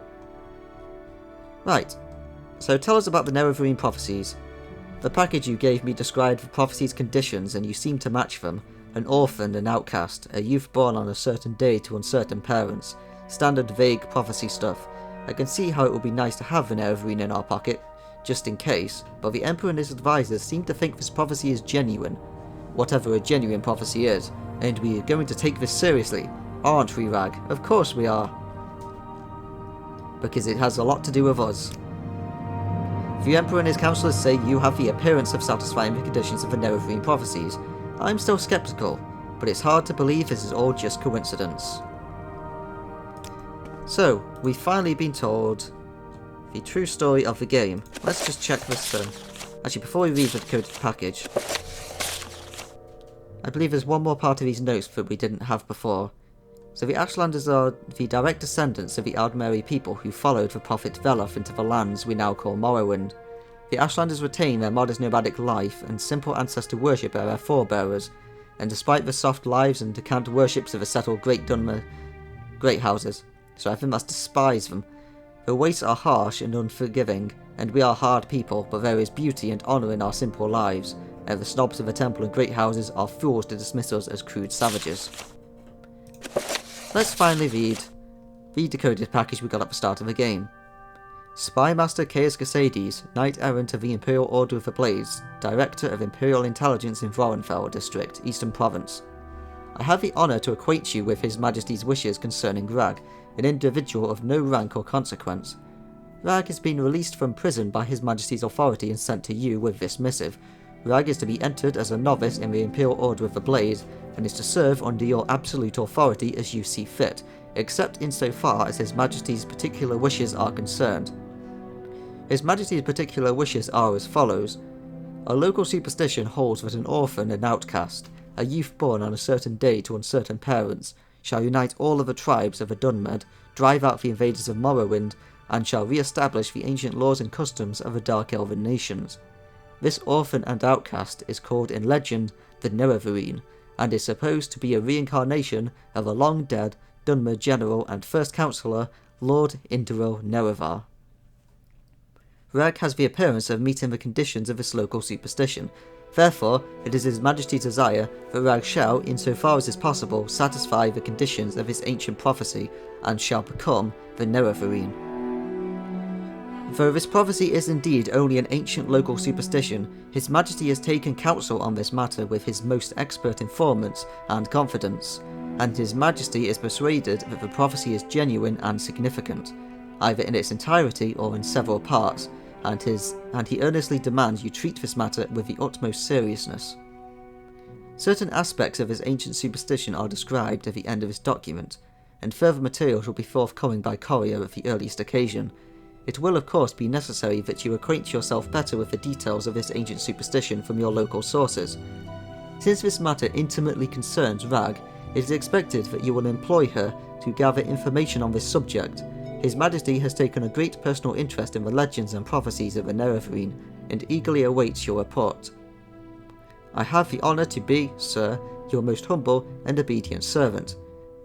Right, so tell us about the Nerevarine prophecies. The package you gave me described the prophecy's conditions, and you seem to match them. An orphan, an outcast, a youth born on a certain day to uncertain parents. Standard vague prophecy stuff. I can see how it would be nice to have an Nerevarine in our pocket, just in case, but the Emperor and his advisors seem to think this prophecy is genuine. Whatever a genuine prophecy is, and we are going to take this seriously, aren't we, Rag? Of course we are. Because it has a lot to do with us. The Emperor and his councillors say you have the appearance of satisfying the conditions of the Nerevarine prophecies. I'm still skeptical, but it's hard to believe this is all just coincidence. So, we've finally been told the true story of the game. Let's just check this then. Actually, before we read the decoded package, I believe there's one more part of these notes that we didn't have before. So the Ashlanders are the direct descendants of the Aldmeri people who followed the prophet Veloth into the lands we now call Morrowind. The Ashlanders retain their modest nomadic life and simple ancestor worship are their forebearers, and despite the soft lives and decant worships of the settled Great Dunmer great houses, so I think must despise them. The wastes are harsh and unforgiving, and we are hard people, but there is beauty and honour in our simple lives, and the snobs of the temple and great houses are fools to dismiss us as crude savages. Let's finally read the decoded package we got at the start of the game. Spy Master Caius Casades, Knight Errant of the Imperial Order of the Blades, Director of Imperial Intelligence in Vrorenfell District, Eastern Province. I have the honour to acquaint you with His Majesty's wishes concerning Rag, an individual of no rank or consequence. Rag has been released from prison by His Majesty's authority and sent to you with this missive. Rag is to be entered as a novice in the Imperial Order of the Blade, and is to serve under your absolute authority as you see fit, except insofar as His Majesty's particular wishes are concerned. His Majesty's particular wishes are as follows. A local superstition holds that an orphan and outcast, a youth born on a certain day to uncertain parents, shall unite all of the tribes of the Dunmed, drive out the invaders of Morrowind, and shall re-establish the ancient laws and customs of the Dark Elven nations. This orphan and outcast is called in legend the Nerevarine, and is supposed to be a reincarnation of a long-dead Dunmer general and first councillor, Lord Indiro Nerevar. Rag has the appearance of meeting the conditions of this local superstition. Therefore, it is His Majesty's desire that Rag shall, insofar as is possible, satisfy the conditions of his ancient prophecy, and shall become the Nerevarine. Though this prophecy is indeed only an ancient local superstition, His Majesty has taken counsel on this matter with his most expert informants and confidants, and His Majesty is persuaded that the prophecy is genuine and significant, either in its entirety or in several parts, and he earnestly demands you treat this matter with the utmost seriousness. Certain aspects of his ancient superstition are described at the end of his document, and further materials will be forthcoming by courier at the earliest occasion. It will of course be necessary that you acquaint yourself better with the details of this ancient superstition from your local sources. Since this matter intimately concerns Rag, it is expected that you will employ her to gather information on this subject. His Majesty has taken a great personal interest in the legends and prophecies of the Nerevarine, and eagerly awaits your report. I have the honour to be, sir, your most humble and obedient servant,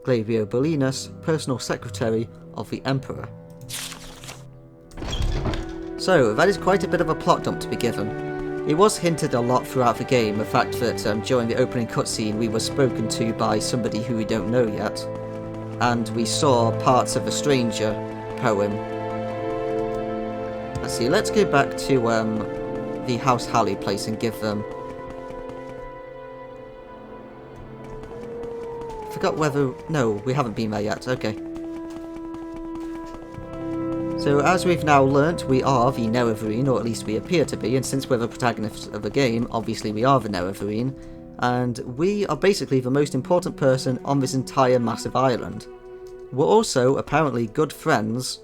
Glavio Bellinus, personal secretary of the Emperor. So, that is quite a bit of a plot dump to be given. It was hinted a lot throughout the game, the fact that during the opening cutscene we were spoken to by somebody who we don't know yet, and we saw parts of a Stranger poem Let's see, let's go back to the House Halley place and give them... Forgot whether... No, we haven't been there yet. Okay. So as we've now learnt, we are the Nerevarine, or at least we appear to be, and since we're the protagonists of the game, obviously we are the Nerevarine, and we are basically the most important person on this entire massive island. We're also apparently good friends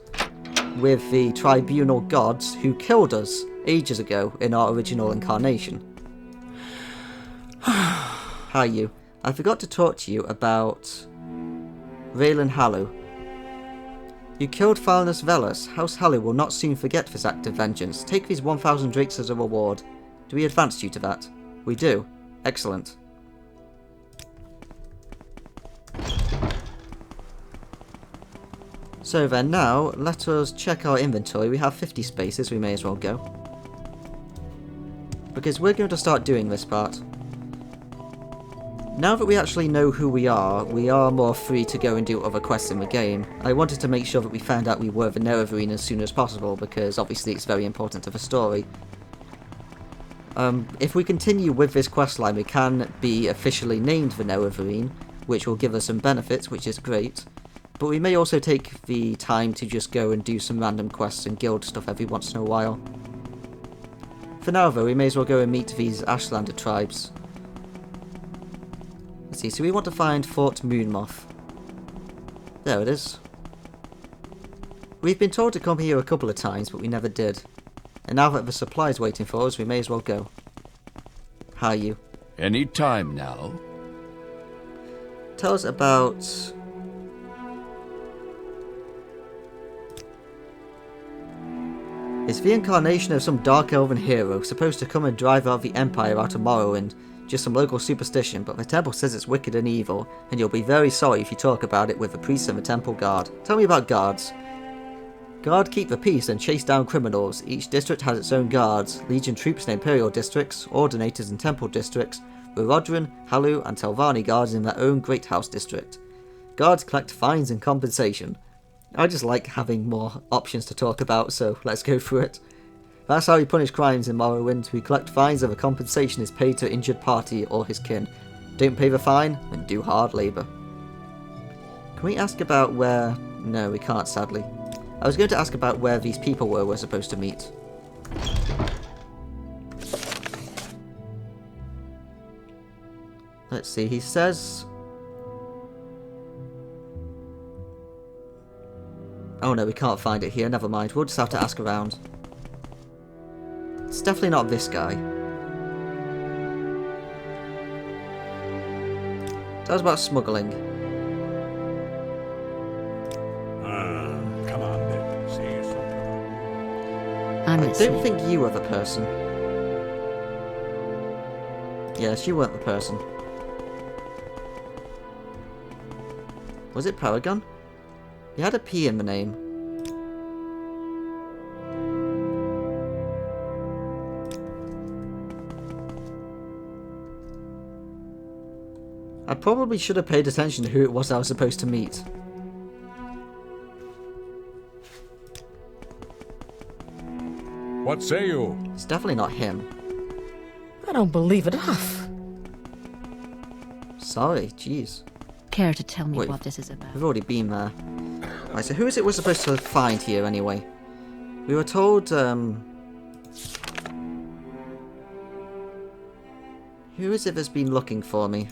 with the tribunal gods who killed us ages ago in our original incarnation. Hi you. I forgot to talk to you about Raylan Hallow. You killed Falnus Velas. House Halley will not soon forget this act of vengeance. Take these 1,000 drakes as a reward. Do we advance you to that? We do. Excellent. So then now, let us check our inventory. We have 50 spaces, we may as well go. Because we're going to start doing this part. Now that we actually know who we are more free to go and do other quests in the game. I wanted to make sure that we found out we were the Nerevarine as soon as possible, because obviously it's very important to the story. If we continue with this questline, we can be officially named the Nerevarine, which will give us some benefits, which is great. But we may also take the time to just go and do some random quests and guild stuff every once in a while. For now though, we may as well go and meet these Ashlander tribes. Let's see, so we want to find Fort Moonmoth. There it is. We've been told to come here a couple of times, but we never did. And now that the supply's waiting for us, we may as well go. How are you? Any time now. Tell us about... It's the incarnation of some dark elven hero, supposed to come and drive out the Empire out of Morrowind. Just some local superstition, but the temple says it's wicked and evil, and you'll be very sorry if you talk about it with the priests and the temple guard. Tell me about guards. Guard keep the peace and chase down criminals. Each district has its own guards. Legion troops in Imperial districts, Ordinators in Temple districts, Rodrin, Halu and Telvanni guards in their own Great House district. Guards collect fines and compensation. I just like having more options to talk about, so let's go through it. That's how we punish crimes in Morrowind. We collect fines if a compensation is paid to injured party or his kin. Don't pay the fine, and do hard labour. Can we ask about where... No, we can't, sadly. I was going to ask about where these people we're supposed to meet. Let's see, he says... Oh no, we can't find it here, never mind. We'll just have to ask around. It's definitely not this guy. Tell us about smuggling. Come on, then. Say something. I'm I listening. don't think you were the person. Yes, you weren't the person. Was it Paragon? He had a P in the name. I probably should have paid attention to who it was I was supposed to meet. What say you? It's definitely not him. I don't believe it. Sorry, jeez. Care to tell me Wait. what this is about? We've already been there. Right, so who is it we're supposed to find here anyway? We were told, who is it that's been looking for me?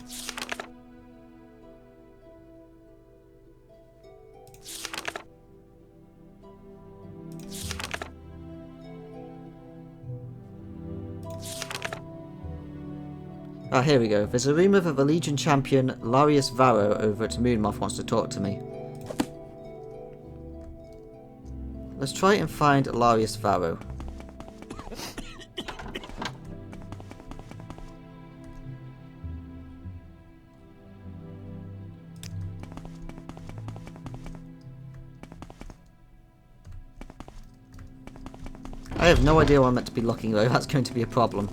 Ah, here we go. There's a rumour that the Legion champion Larius Varro over at Moonmoth wants to talk to me. Let's try and find Larius Varro. I have no idea where I'm meant to be looking though, that's going to be a problem.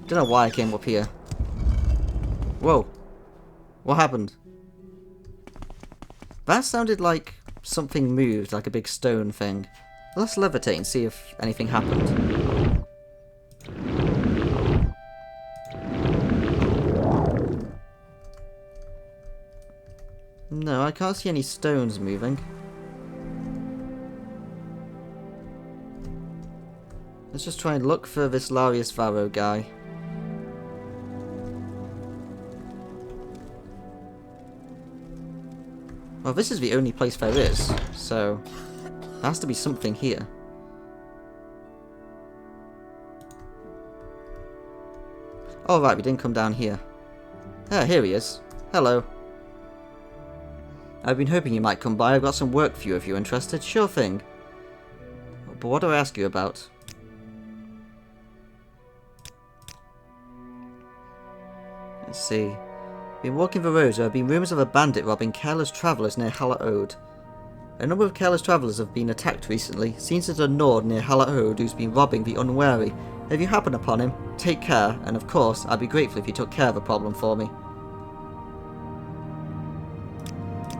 Don't know why I came up here. Whoa. What happened? That sounded like something moved, like a big stone thing. Let's levitate and see if anything happened. No, I can't see any stones moving. Let's just try and look for this Larius Varro guy. Well, this is the only place there is, so there has to be something here. Oh right, we didn't come down here. Ah, here he is. Hello. I've been hoping you might come by. I've got some work for you if you're interested. Sure thing. But what do I ask you about? Let's see. Been walking the roads, there have been rumours of a bandit robbing careless travellers near Halla Ode. A number of careless travellers have been attacked recently. Seems there's a Nord near Halla Ode who's been robbing the unwary. If you happen upon him, take care, and of course, I'd be grateful if you took care of the problem for me.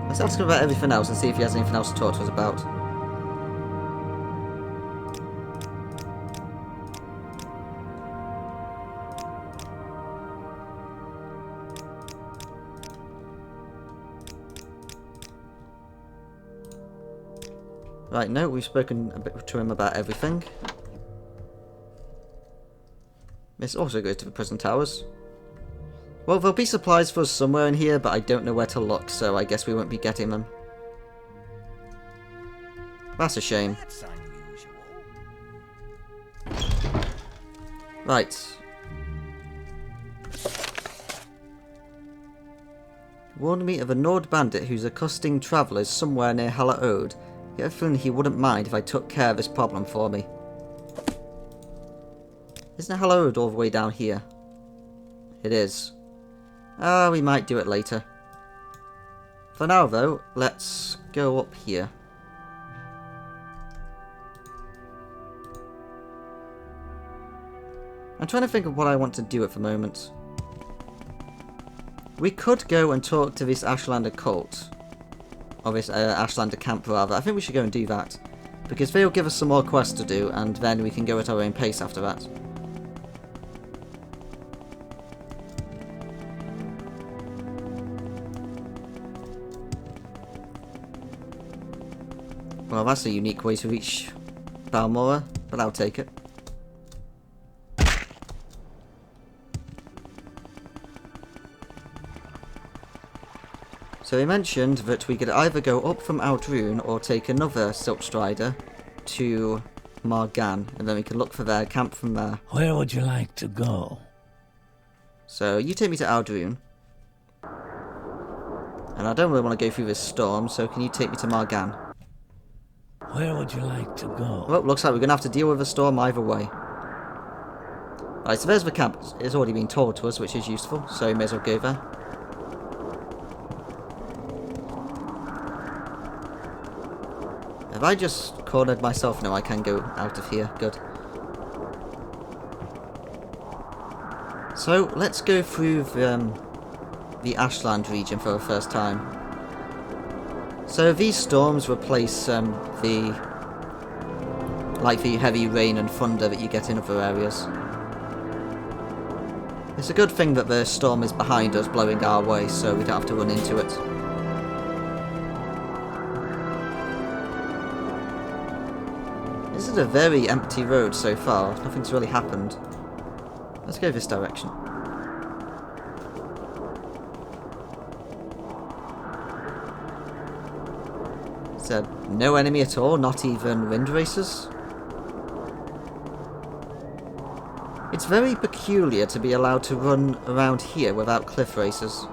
Let's ask him about everything else and see if he has anything else to talk to us about. Right, no, we've spoken a bit to him about everything. This also goes to the prison towers. Well, there'll be supplies for us somewhere in here, but I don't know where to look, so I guess we won't be getting them. That's a shame. That's unusual. Right. Warned me of a Nord bandit who's accosting travellers somewhere near Halla Ode. I get a feeling he wouldn't mind if I took care of this problem for me. Isn't Halla Ode all the way down here? It is. Ah, we might do it later. For now, though, let's go up here. I'm trying to think of what I want to do at the moment. We could go and talk to this Ashlander cult. Or this Ashlander camp, rather. I think we should go and do that. Because they'll give us some more quests to do, and then we can go at our own pace after that. Well, that's a unique way to reach Balmora, but I'll take it. So he mentioned that we could either go up from Aldrune or take another Silk Strider to Margan, and then we can look for their camp from there. Where would you like to go? So you take me to Aldrune. And I don't really want to go through this storm, so can you take me to Margan? Where would you like to go? Well, looks like we're going to have to deal with a storm either way. Right, so there's the camp. It's already been told to us, which is useful, so we may as well go there. Have I just cornered myself? No, I can go out of here. Good. So, let's go through the Ashland region for the first time. So these storms replace the heavy rain and thunder that you get in other areas. It's a good thing that the storm is behind us, blowing our way, so we don't have to run into it. This is a very empty road so far. Nothing's really happened. Let's go this direction. Is there no enemy at all? Not even wind racers? It's very peculiar to be allowed to run around here without cliff racers.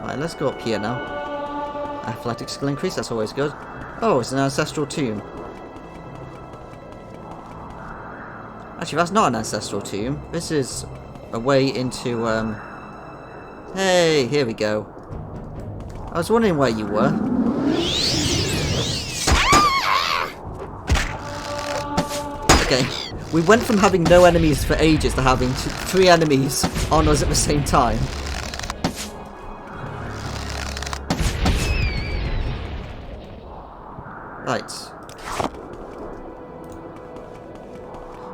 Right, let's go up here now. Athletics skill increase, that's always good. Oh, it's an ancestral tomb. Actually, that's not an ancestral tomb. This is a way into, Hey, here we go. I was wondering where you were. Okay, We went from having no enemies for ages to having 3 enemies on us at the same time. Right.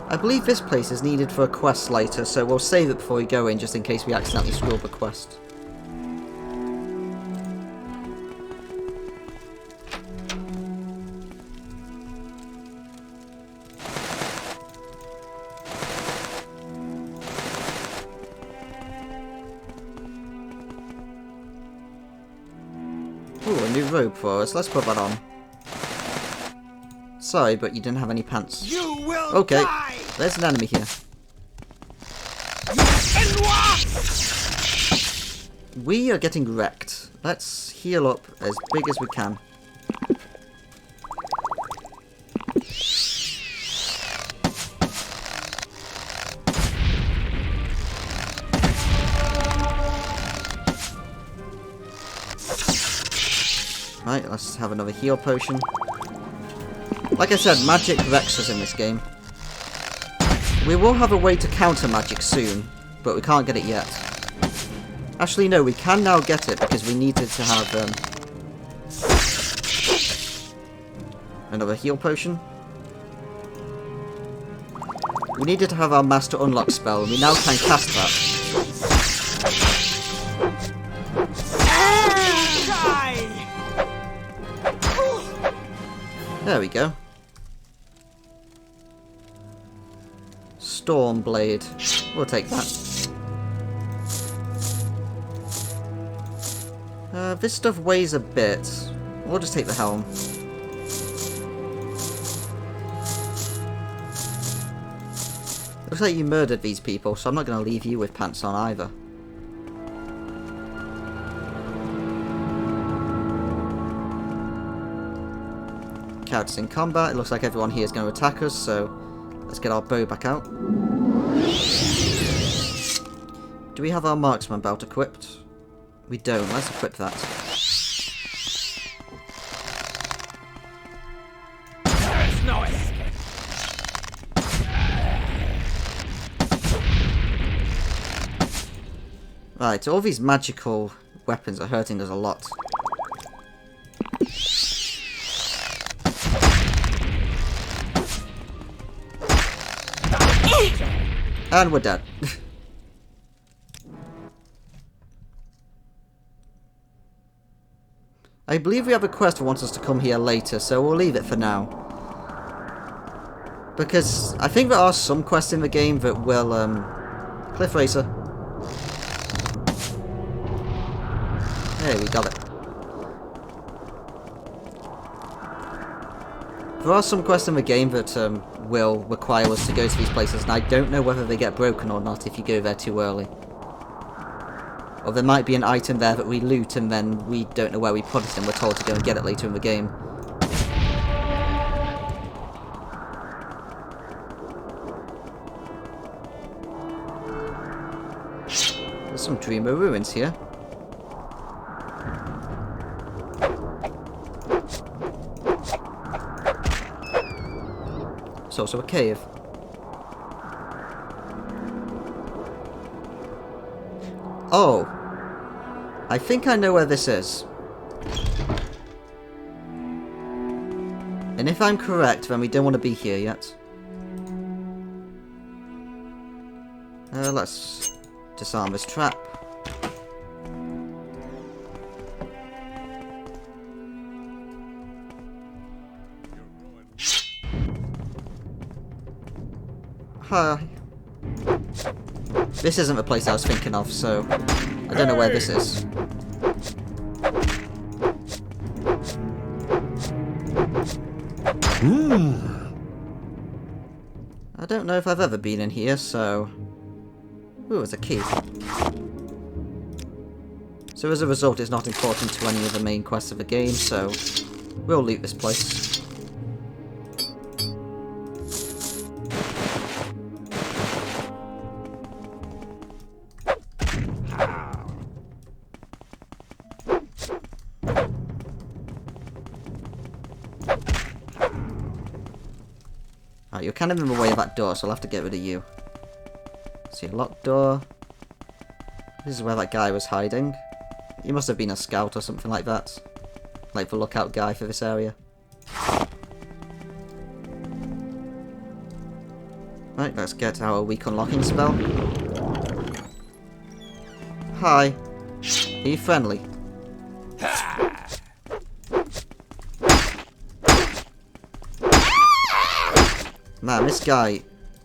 I believe this place is needed for a quest later, so we'll save it before we go in, just in case we accidentally screw up a quest. Ooh, a new robe for us. Let's put that on. Sorry, but you didn't have any pants. You will okay, die! There's an enemy here. We are getting wrecked. Let's heal up as big as we can. Right, let's have another heal potion. Like I said, magic wrecks us in this game. We will have a way to counter magic soon, but we can't get it yet. Actually, no, we can now get it because we needed to have another heal potion. We needed to have our Master Unlock spell, and we now can cast that. There we go. Storm Blade. We'll take that. This stuff weighs a bit. We'll just take the helm. Looks like you murdered these people, so I'm not going to leave you with pants on either. Characters in combat. It looks like everyone here is going to attack us, so let's get our bow back out. Do we have our marksman belt equipped? We don't. Let's equip that. There's no escape. Right, all these magical weapons are hurting us a lot. And we're dead. I believe we have a quest that wants us to come here later, so we'll leave it for now. Because I think there are some quests in the game that will, Cliff Racer. Hey, we got it. There are some quests in the game that will require us to go to these places, and I don't know whether they get broken or not if you go there too early. Or there might be an item there that we loot and then we don't know where we put it and we're told to go and get it later in the game. There's some Dreamer ruins here. It's also a cave. Oh, I think I know where this is. And if I'm correct, then we don't want to be here yet. Let's disarm this trap. Hi. This isn't the place I was thinking of, so I don't know where this is. I don't know if I've ever been in here, so... Ooh, it's a key. So as a result, it's not important to any of the main quests of the game, so we'll leave this place. you're kind of in the way of that door, so I'll have to get rid of you. See a locked door. This is where that guy was hiding. He must have been a scout or something like that. Like the lookout guy for this area. Right, let's get our weak unlocking spell. Hi. Are you friendly? Man, this guy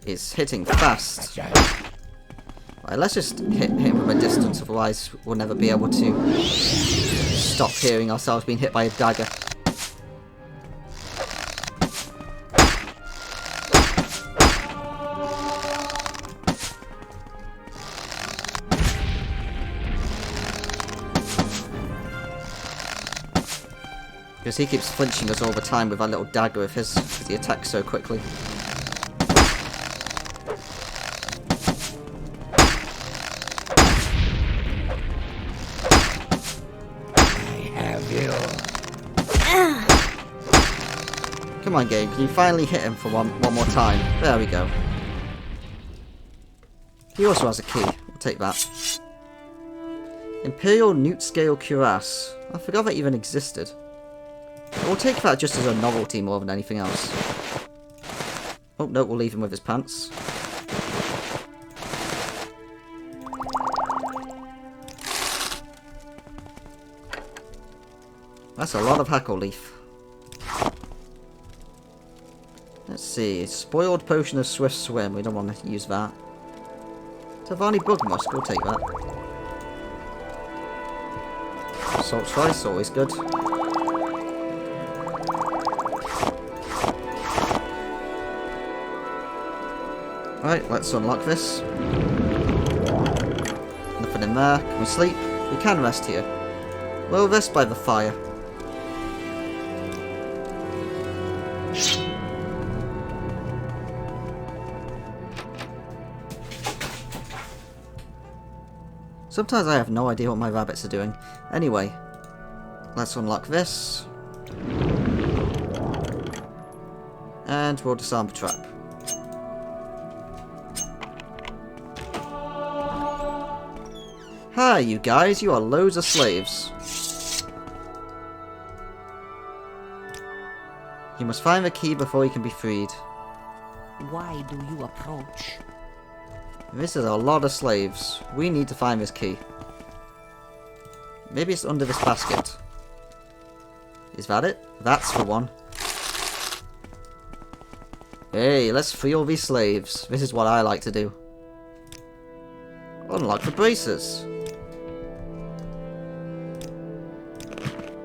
is hitting fast. Right, let's just hit him from a distance, otherwise we'll never be able to stop hearing ourselves being hit by a dagger. Because he keeps flinching us all the time with that little dagger of his, because he attacks so quickly. Come on, game. Can you finally hit him for one more time? There we go. He also has a key. We'll take that. Imperial Newt Scale Cuirass. I forgot that even existed. We'll take that just as a novelty more than anything else. Oh, no, we'll leave him with his pants. That's a lot of hackle leaf. Let's see. Spoiled Potion of Swift Swim. We don't want to use that. Tavani Bug Musk. We'll take that. Salt Slice. Always good. Right, let's unlock this. Nothing in there. Can we sleep? We can rest here. We'll rest by the fire. Sometimes I have no idea what my rabbits are doing. Anyway, let's unlock this. And we'll disarm the trap. Hi, you guys. You are loads of slaves. You must find the key before you can be freed. Why do you approach? This is a lot of slaves. We need to find this key. Maybe it's under this basket. Is that it? That's the one. Hey, let's free all these slaves. This is what I like to do. Unlock the braces.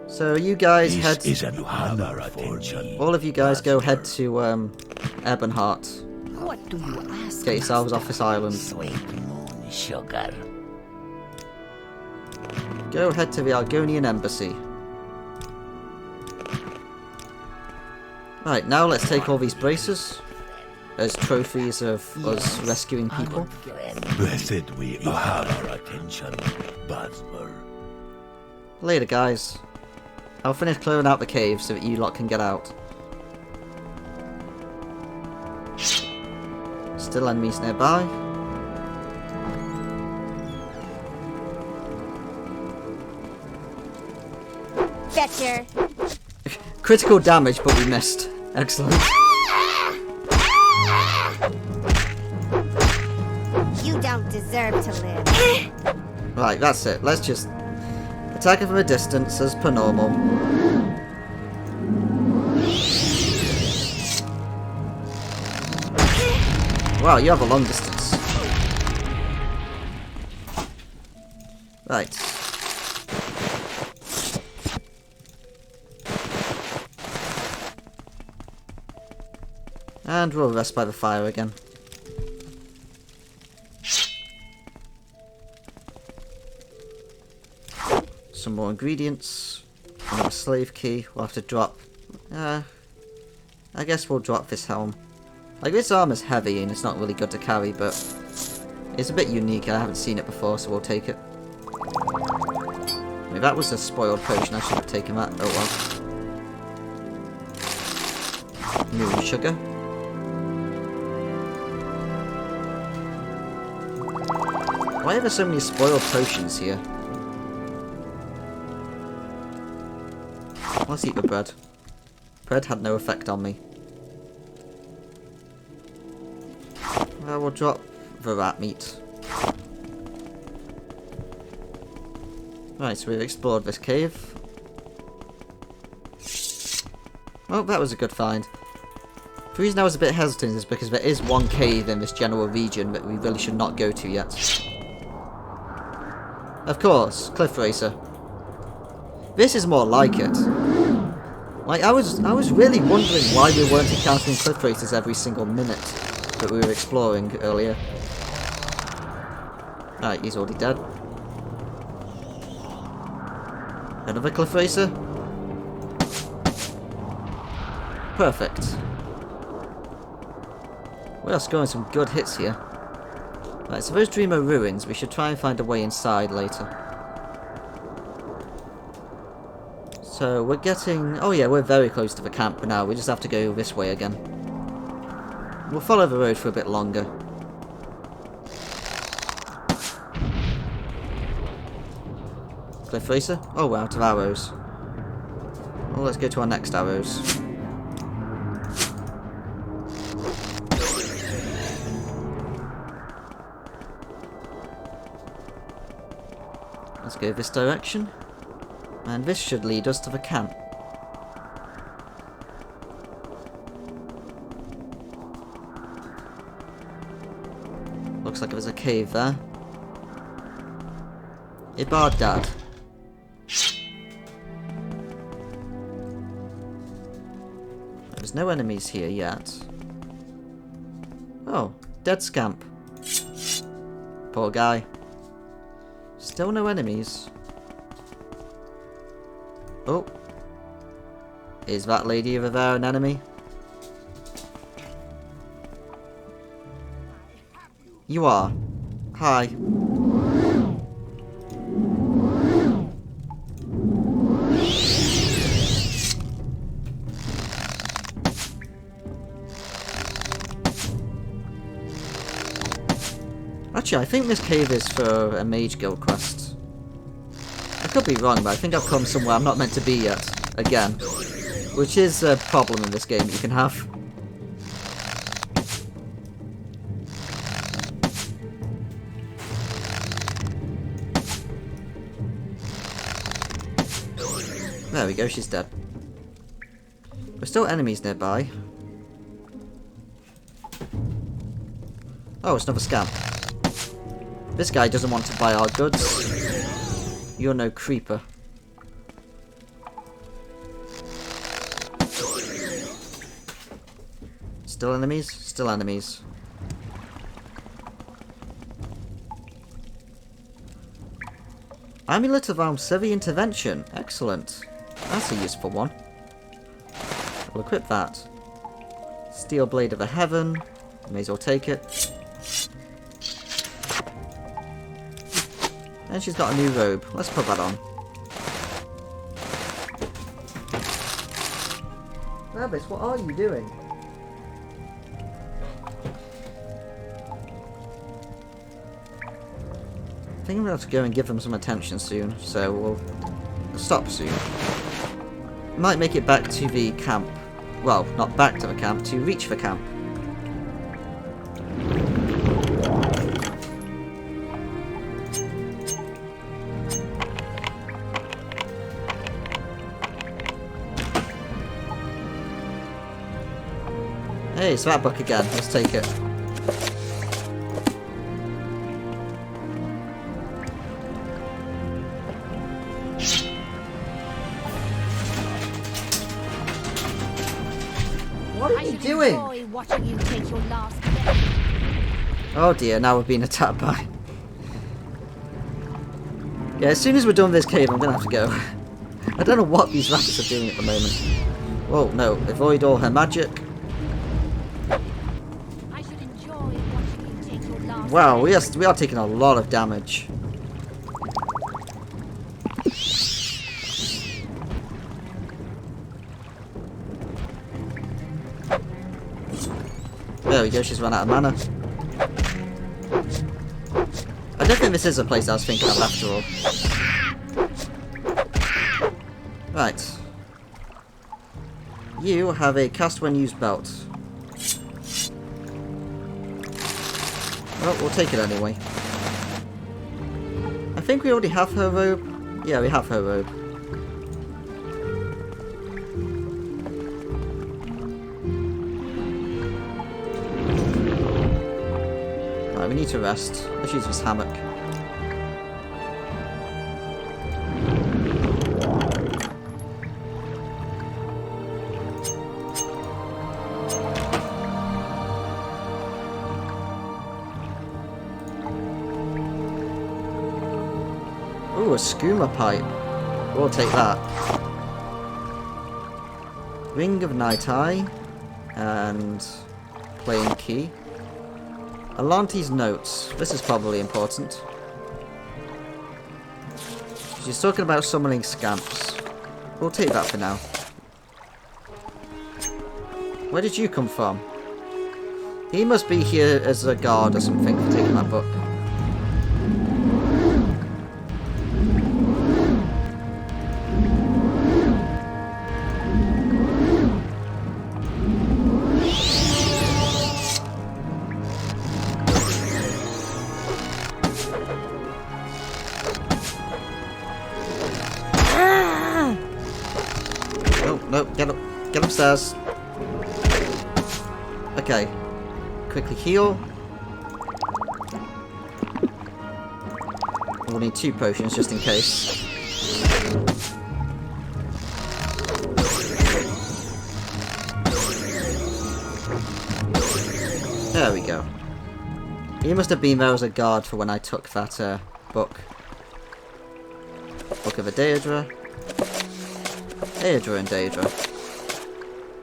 So you guys head... All of you guys go head to Ebonheart. What do you ask? Get yourselves off this island. Sweet moon sugar. Go head to the Argonian embassy. Right, now let's take all these braces as trophies of us rescuing people. Blessed we are. You have our attention, Basmer. Later, guys. I'll finish clearing out the cave so that you lot can get out. Still enemies nearby. Fetcher. Critical damage, but we missed. Excellent. You don't deserve to live. Right, that's it. Let's just attack it from a distance as per normal. Wow, you have a long distance. Right. And we'll rest by the fire again. Some more ingredients. Another slave key. We'll have to drop... I guess we'll drop this helm. Like, this armor's heavy and it's not really good to carry, but it's a bit unique. I haven't seen it before, so we'll take it. If that was a spoiled potion, I should have taken that. Oh well. Moon sugar. Why are there so many spoiled potions here? Let's eat the bread. Bread had no effect on me. I will drop the rat meat. Right, so we've explored this cave. Oh, that was a good find. The reason I was a bit hesitant is because there is one cave in this general region that we really should not go to yet. Of course, Cliff Racer. This is more like it. Like, I was really wondering why we weren't encountering Cliff Racers every single minute that we were exploring earlier. Alright, he's already dead. Another Cliff Racer? Perfect. We are scoring some good hits here. Right, so those Dreamer ruins, we should try and find a way inside later. So we're getting... oh yeah, we're very close to the camp now. We just have to go this way again. We'll follow the road for a bit longer. Cliff Racer? Oh, we're out of arrows. Well, let's go to our next arrows. Let's go this direction. And this should lead us to the camp. Looks like there's a cave there. Ibar Dad. There's no enemies here yet. Oh, dead scamp. Poor guy. Still no enemies. Oh. Is that lady over there an enemy? You are. Hi. Actually, I think this cave is for a Mage Guild quest. I could be wrong, but I think I've come somewhere I'm not meant to be yet. Again. Which is a problem in this game you can have. There we go, she's dead. There's still enemies nearby. Oh, it's another scam. This guy doesn't want to buy our goods. You're no creeper. Still enemies? Still enemies. Amulet of Almsevi Intervention. Excellent. That's a useful one. We'll equip that. Steel Blade of the Heaven. May as well take it. And she's got a new robe. Let's put that on. Rabbit, what are you doing? I think I'm going to have to go and give them some attention soon, so we'll stop soon. Might make it back to the camp. Well, not back to the camp, to reach the camp. Hey, it's that book again. Let's take it. What are you doing? You take your last Oh dear, now we're being attacked by... Yeah, as soon as we're done with this cave, I'm gonna have to go. I don't know what these rats are doing at the moment. Whoa, no. Avoid all her magic. Wow, we are taking a lot of damage. There we go, she's run out of mana. I I don't think this is a place I was thinking of after all. Right. You have a cast when used belt. Well, we'll take it anyway. I think we already have her robe. Yeah, we have her robe. Right, we need to rest. Let's use this hammock. Ooh, a skooma pipe. We'll take that. Ring of Night Eye. And plain key. Alante's notes. This is probably important. She's talking about summoning scamps. We'll take that for now. Where did you come from? He must be here as a guard or something for taking that book. No, get up. Get upstairs. Okay. Quickly heal. We'll need 2 potions just in case. There we go. He must have been there as a guard for when I took that book. Book of a Daedra. Daedra and Daedra.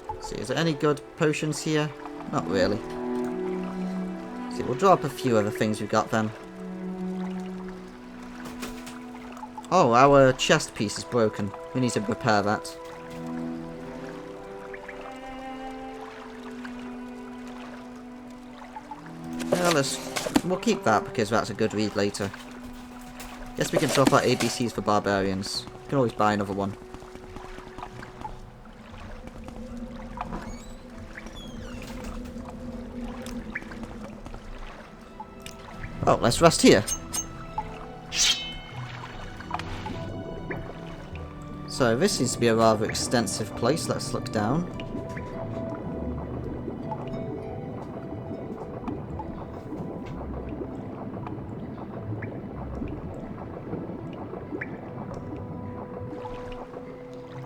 Let's see, is there any good potions here? Not really. Let's see, we'll drop a few other things we've got then. Oh, our chest piece is broken. We need to repair that. Yeah, we'll keep that because that's a good read later. Guess we can drop our ABCs for barbarians. We can always buy another one. Oh, let's rest here. So, this seems to be a rather extensive place. Let's look down.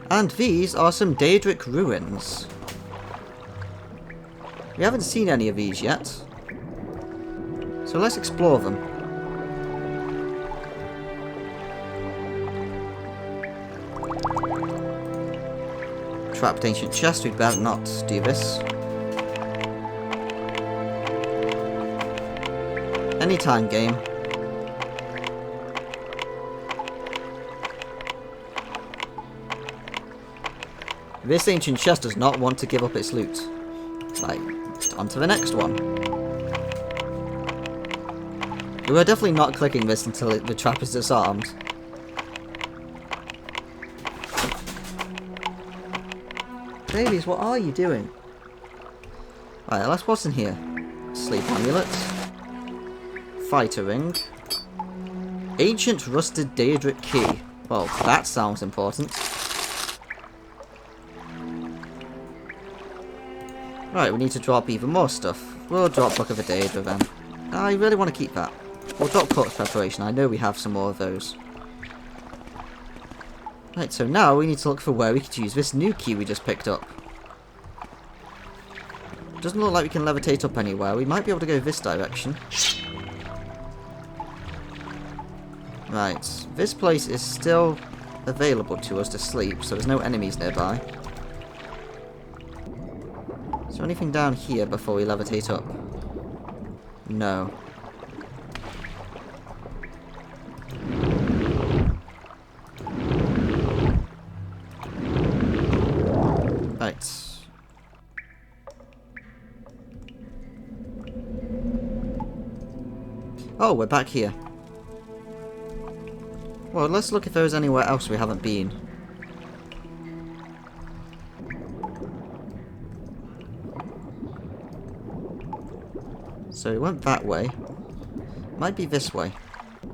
And these are some Daedric ruins. We haven't seen any of these yet. So let's explore them. Trapped ancient chest, we'd better not do this. Anytime game. This ancient chest does not want to give up its loot. Right, on to the next one. We're definitely not clicking this until the trap is disarmed. Babies, what are you doing? Right, let's what's in here? Sleep amulet. Fighter ring. Ancient rusted Daedric key. Well, that sounds important. Right, we need to drop even more stuff. We'll drop Book of a Daedra then. I really want to keep that. We'll drop corpse preparation. I know we have some more of those. Right, so now we need to look for where we could use this new key we just picked up. Doesn't look like we can levitate up anywhere. We might be able to go this direction. Right, this place is still available to us to sleep, so there's no enemies nearby. Is there anything down here before we levitate up? No. Right. Oh, we're back here. Well, let's look if there's anywhere else we haven't been. So we went that way. Might be this way.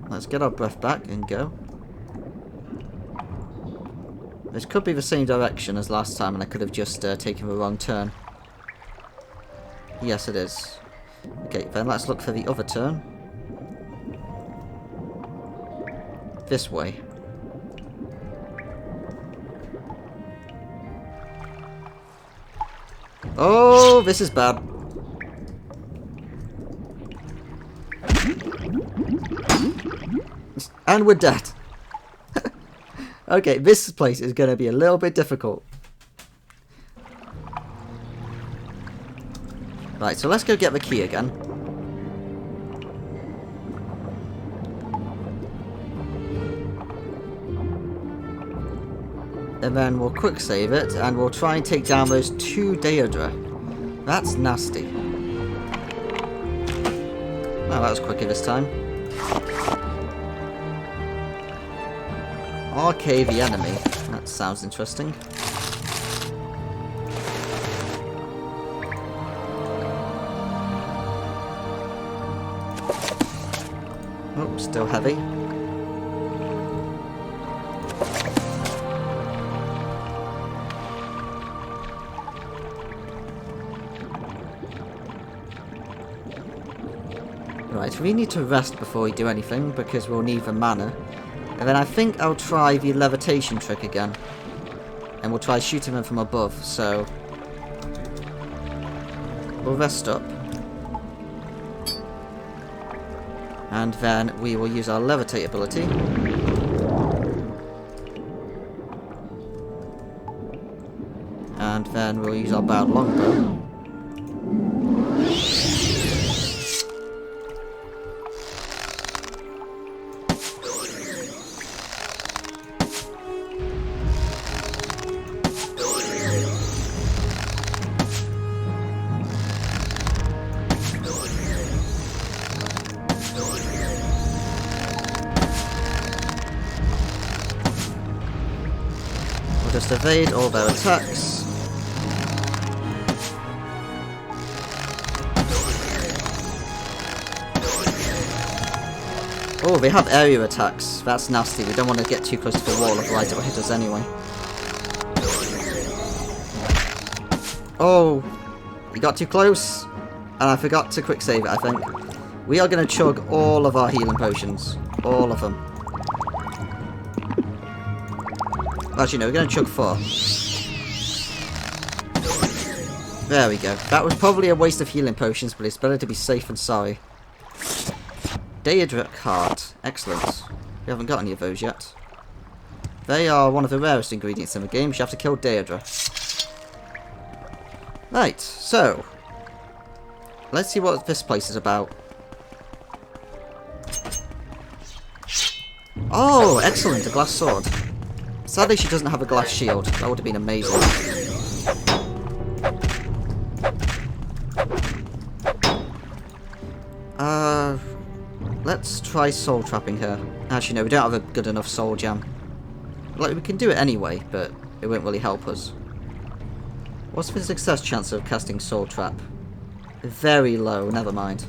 Let's get our breath back and go. This could be the same direction as last time and I could have just taken the wrong turn. Yes, it is. Okay, then let's look for the other turn. This way. Oh, this is bad. And we're dead. Okay, this place is going to be a little bit difficult. Right, so let's go get the key again. And then we'll quick save it, and we'll try and take down those 2 Daedra. That's nasty. Oh, that was quicker this time. RK the enemy. That sounds interesting. Oh, still heavy. Right, we need to rest before we do anything because we'll need the mana. And then I think I'll try the levitation trick again. And we'll try shooting them from above, so... we'll rest up. And then we will use our levitate ability. And then we'll use our bound longbow. Just evade all their attacks. Oh, they have area attacks. That's nasty. We don't want to get too close to the wall, otherwise it will hit us anyway. Oh, you got too close. And I forgot to quick save it, I think. We are going to chug all of our healing potions. All of them. Actually, no, we're going to chug 4. There we go. That was probably a waste of healing potions, but it's better to be safe than sorry. Daedric heart. Excellent. We haven't got any of those yet. They are one of the rarest ingredients in the game. You have to kill Daedra. Right, so... let's see what this place is about. Oh, excellent. A glass sword. Sadly, she doesn't have a glass shield. That would have been amazing. Let's try soul trapping her. Actually, no, we don't have a good enough soul jam. Like, we can do it anyway, but it won't really help us. What's the success chance of casting soul trap? Very low, never mind.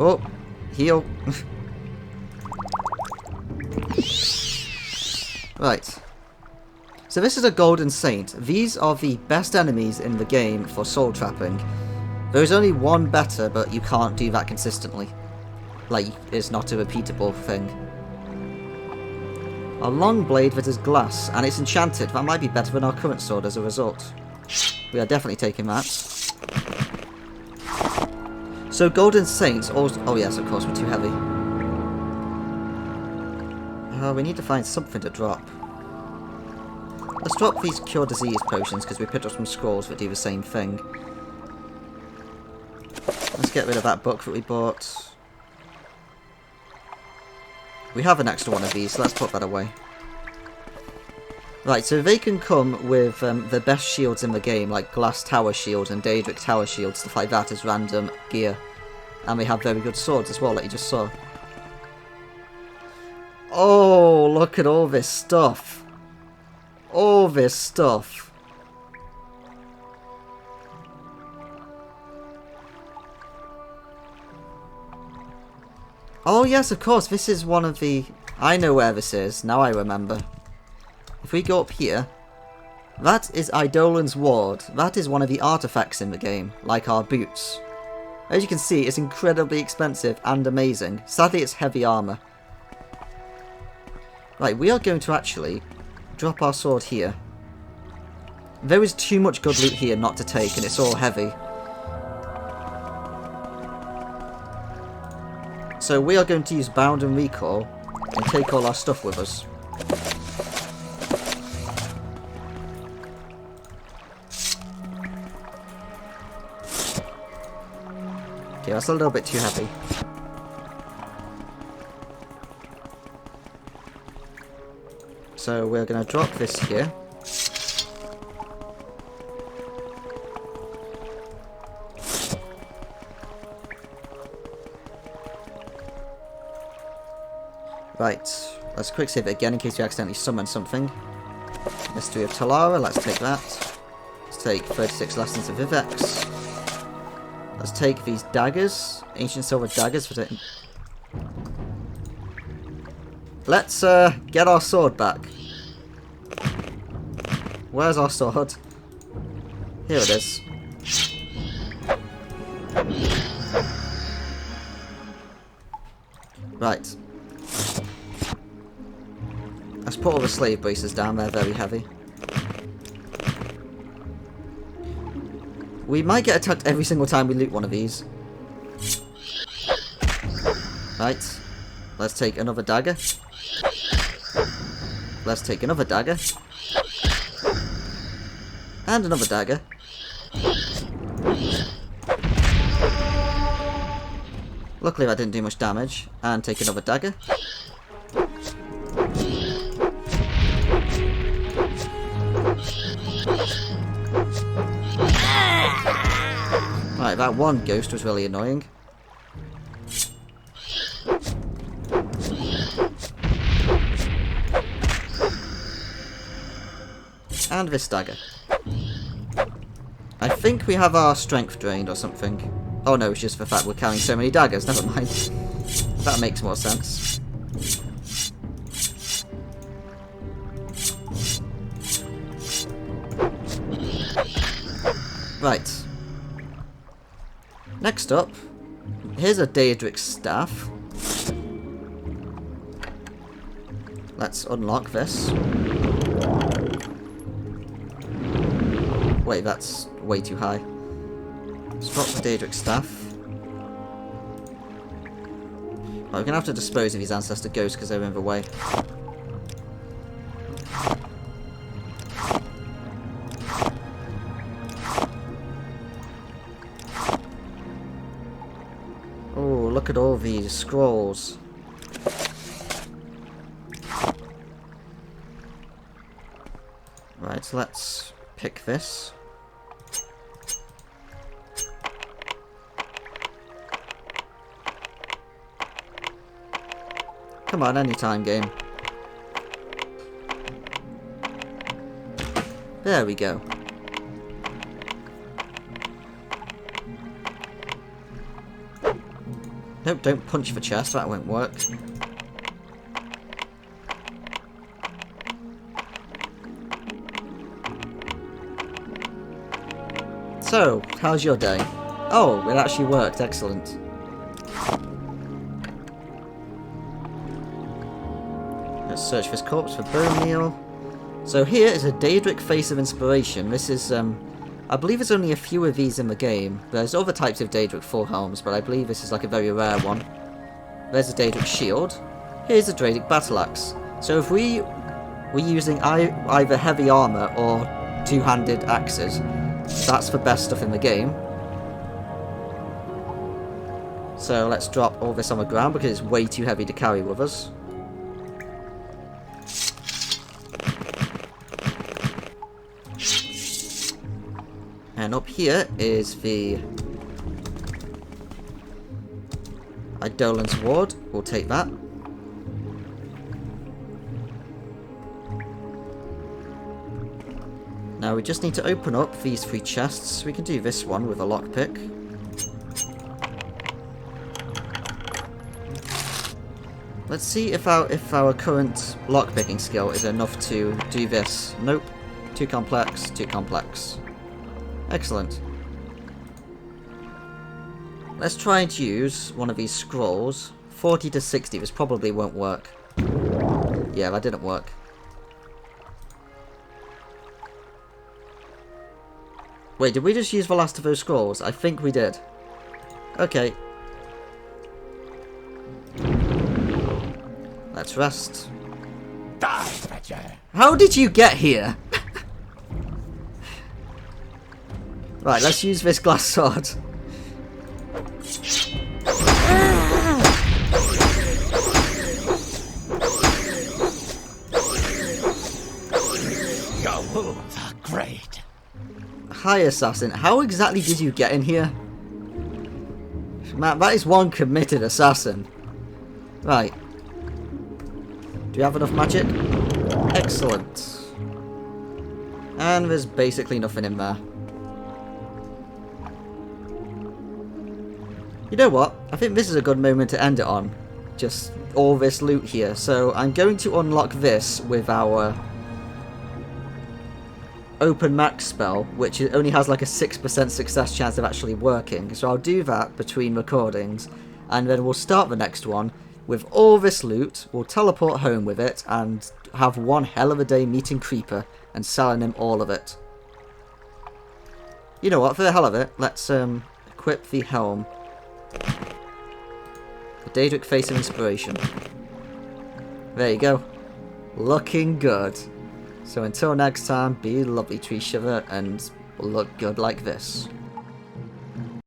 Oh, heal. Right. So this is a Golden Saint. These are the best enemies in the game for soul trapping. There is only one better, but you can't do that consistently. Like, it's not a repeatable thing. A long blade that is glass, and it's enchanted. That might be better than our current sword as a result. We are definitely taking that. So Golden Saints also... oh yes, of course, we're too heavy. We need to find something to drop. Let's drop these Cure Disease potions, because we picked up some scrolls that do the same thing. Let's get rid of that book that we bought. We have an extra one of these, so let's put that away. Right, so they can come with the best shields in the game, like Glass Tower Shield and Daedric Tower Shield, stuff like that as random gear. And they have very good swords as well, like you just saw. Oh, look at all this stuff. All this stuff. Oh yes, of course, this is one of the... I know where this is, now I remember. If we go up here, that is Eidolon's Ward. That is one of the artifacts in the game, like our boots. As you can see, it's incredibly expensive and amazing. Sadly, it's heavy armour. Right, we are going to actually drop our sword here. There is too much good loot here not to take, and it's all heavy. So we are going to use Bound and Recall and take all our stuff with us. Okay, that's a little bit too heavy. So we're going to drop this here. Right, let's quick save it again in case we accidentally summon something. Mystery of Talara, let's take that. Let's take 36 Lessons of Vivex. Let's take these daggers, ancient silver daggers for taking. Let's get our sword back. Where's our sword? Here it is. Right. Let's put all the slave braces down, they're very heavy. We might get attacked every single time we loot one of these. Right. Let's take another dagger. Let's take another dagger. And another dagger. Luckily that didn't do much damage. And take another dagger. Right, that one ghost was really annoying. And this dagger. I think we have our strength drained or something. Oh no, it's just the fact we're carrying so many daggers, never mind. That makes more sense. Right. Next up, here's a Daedric staff. Let's unlock this. Wait, that's way too high. Let's drop the Daedric staff. Right, we're gonna have to dispose of these ancestor ghosts because they're in the way. Oh, look at all these scrolls. Right, let's pick this. Come on, anytime game. There we go. Nope, don't punch the chest, that won't work. So, how's your day? Oh, it actually worked, excellent. Let's search this corpse for bone meal. So here is a Daedric Face of Inspiration. This is, I believe there's only a few of these in the game. There's other types of Daedric full helms, but I believe this is like a very rare one. There's a Daedric shield. Here's a Daedric battle axe. So if we were using either heavy armor or two-handed axes, that's the best stuff in the game. So let's drop all this on the ground because it's way too heavy to carry with us. And up here is the Eidolon's Ward. We'll take that. Now we just need to open up these 3 chests. We can do this one with a lockpick. Let's see if our current lockpicking skill is enough to do this. Nope. Too complex, too complex. Excellent. Let's try and use one of these scrolls. 40 to 60, this probably won't work. Yeah, that didn't work. Wait, did we just use the last of those scrolls? I think we did. Okay. Let's rest. Die, Fetcher! How did you get here? Right, let's use this glass sword. Your wounds are great. Hi, assassin. How exactly did you get in here? Man, that is one committed assassin. Right. Do you have enough magic? Excellent. And there's basically nothing in there. You know what? I think this is a good moment to end it on. Just all this loot here. So I'm going to unlock this with our open max spell, which only has like a 6% success chance of actually working. So I'll do that between recordings, and then we'll start the next one with all this loot. We'll teleport home with it and have one hell of a day meeting Creeper and selling him all of it. You know what, for the hell of it, let's equip the helm. The Daedric Face of Inspiration. There you go. Looking good. So until next time, be lovely to each other and look good like this.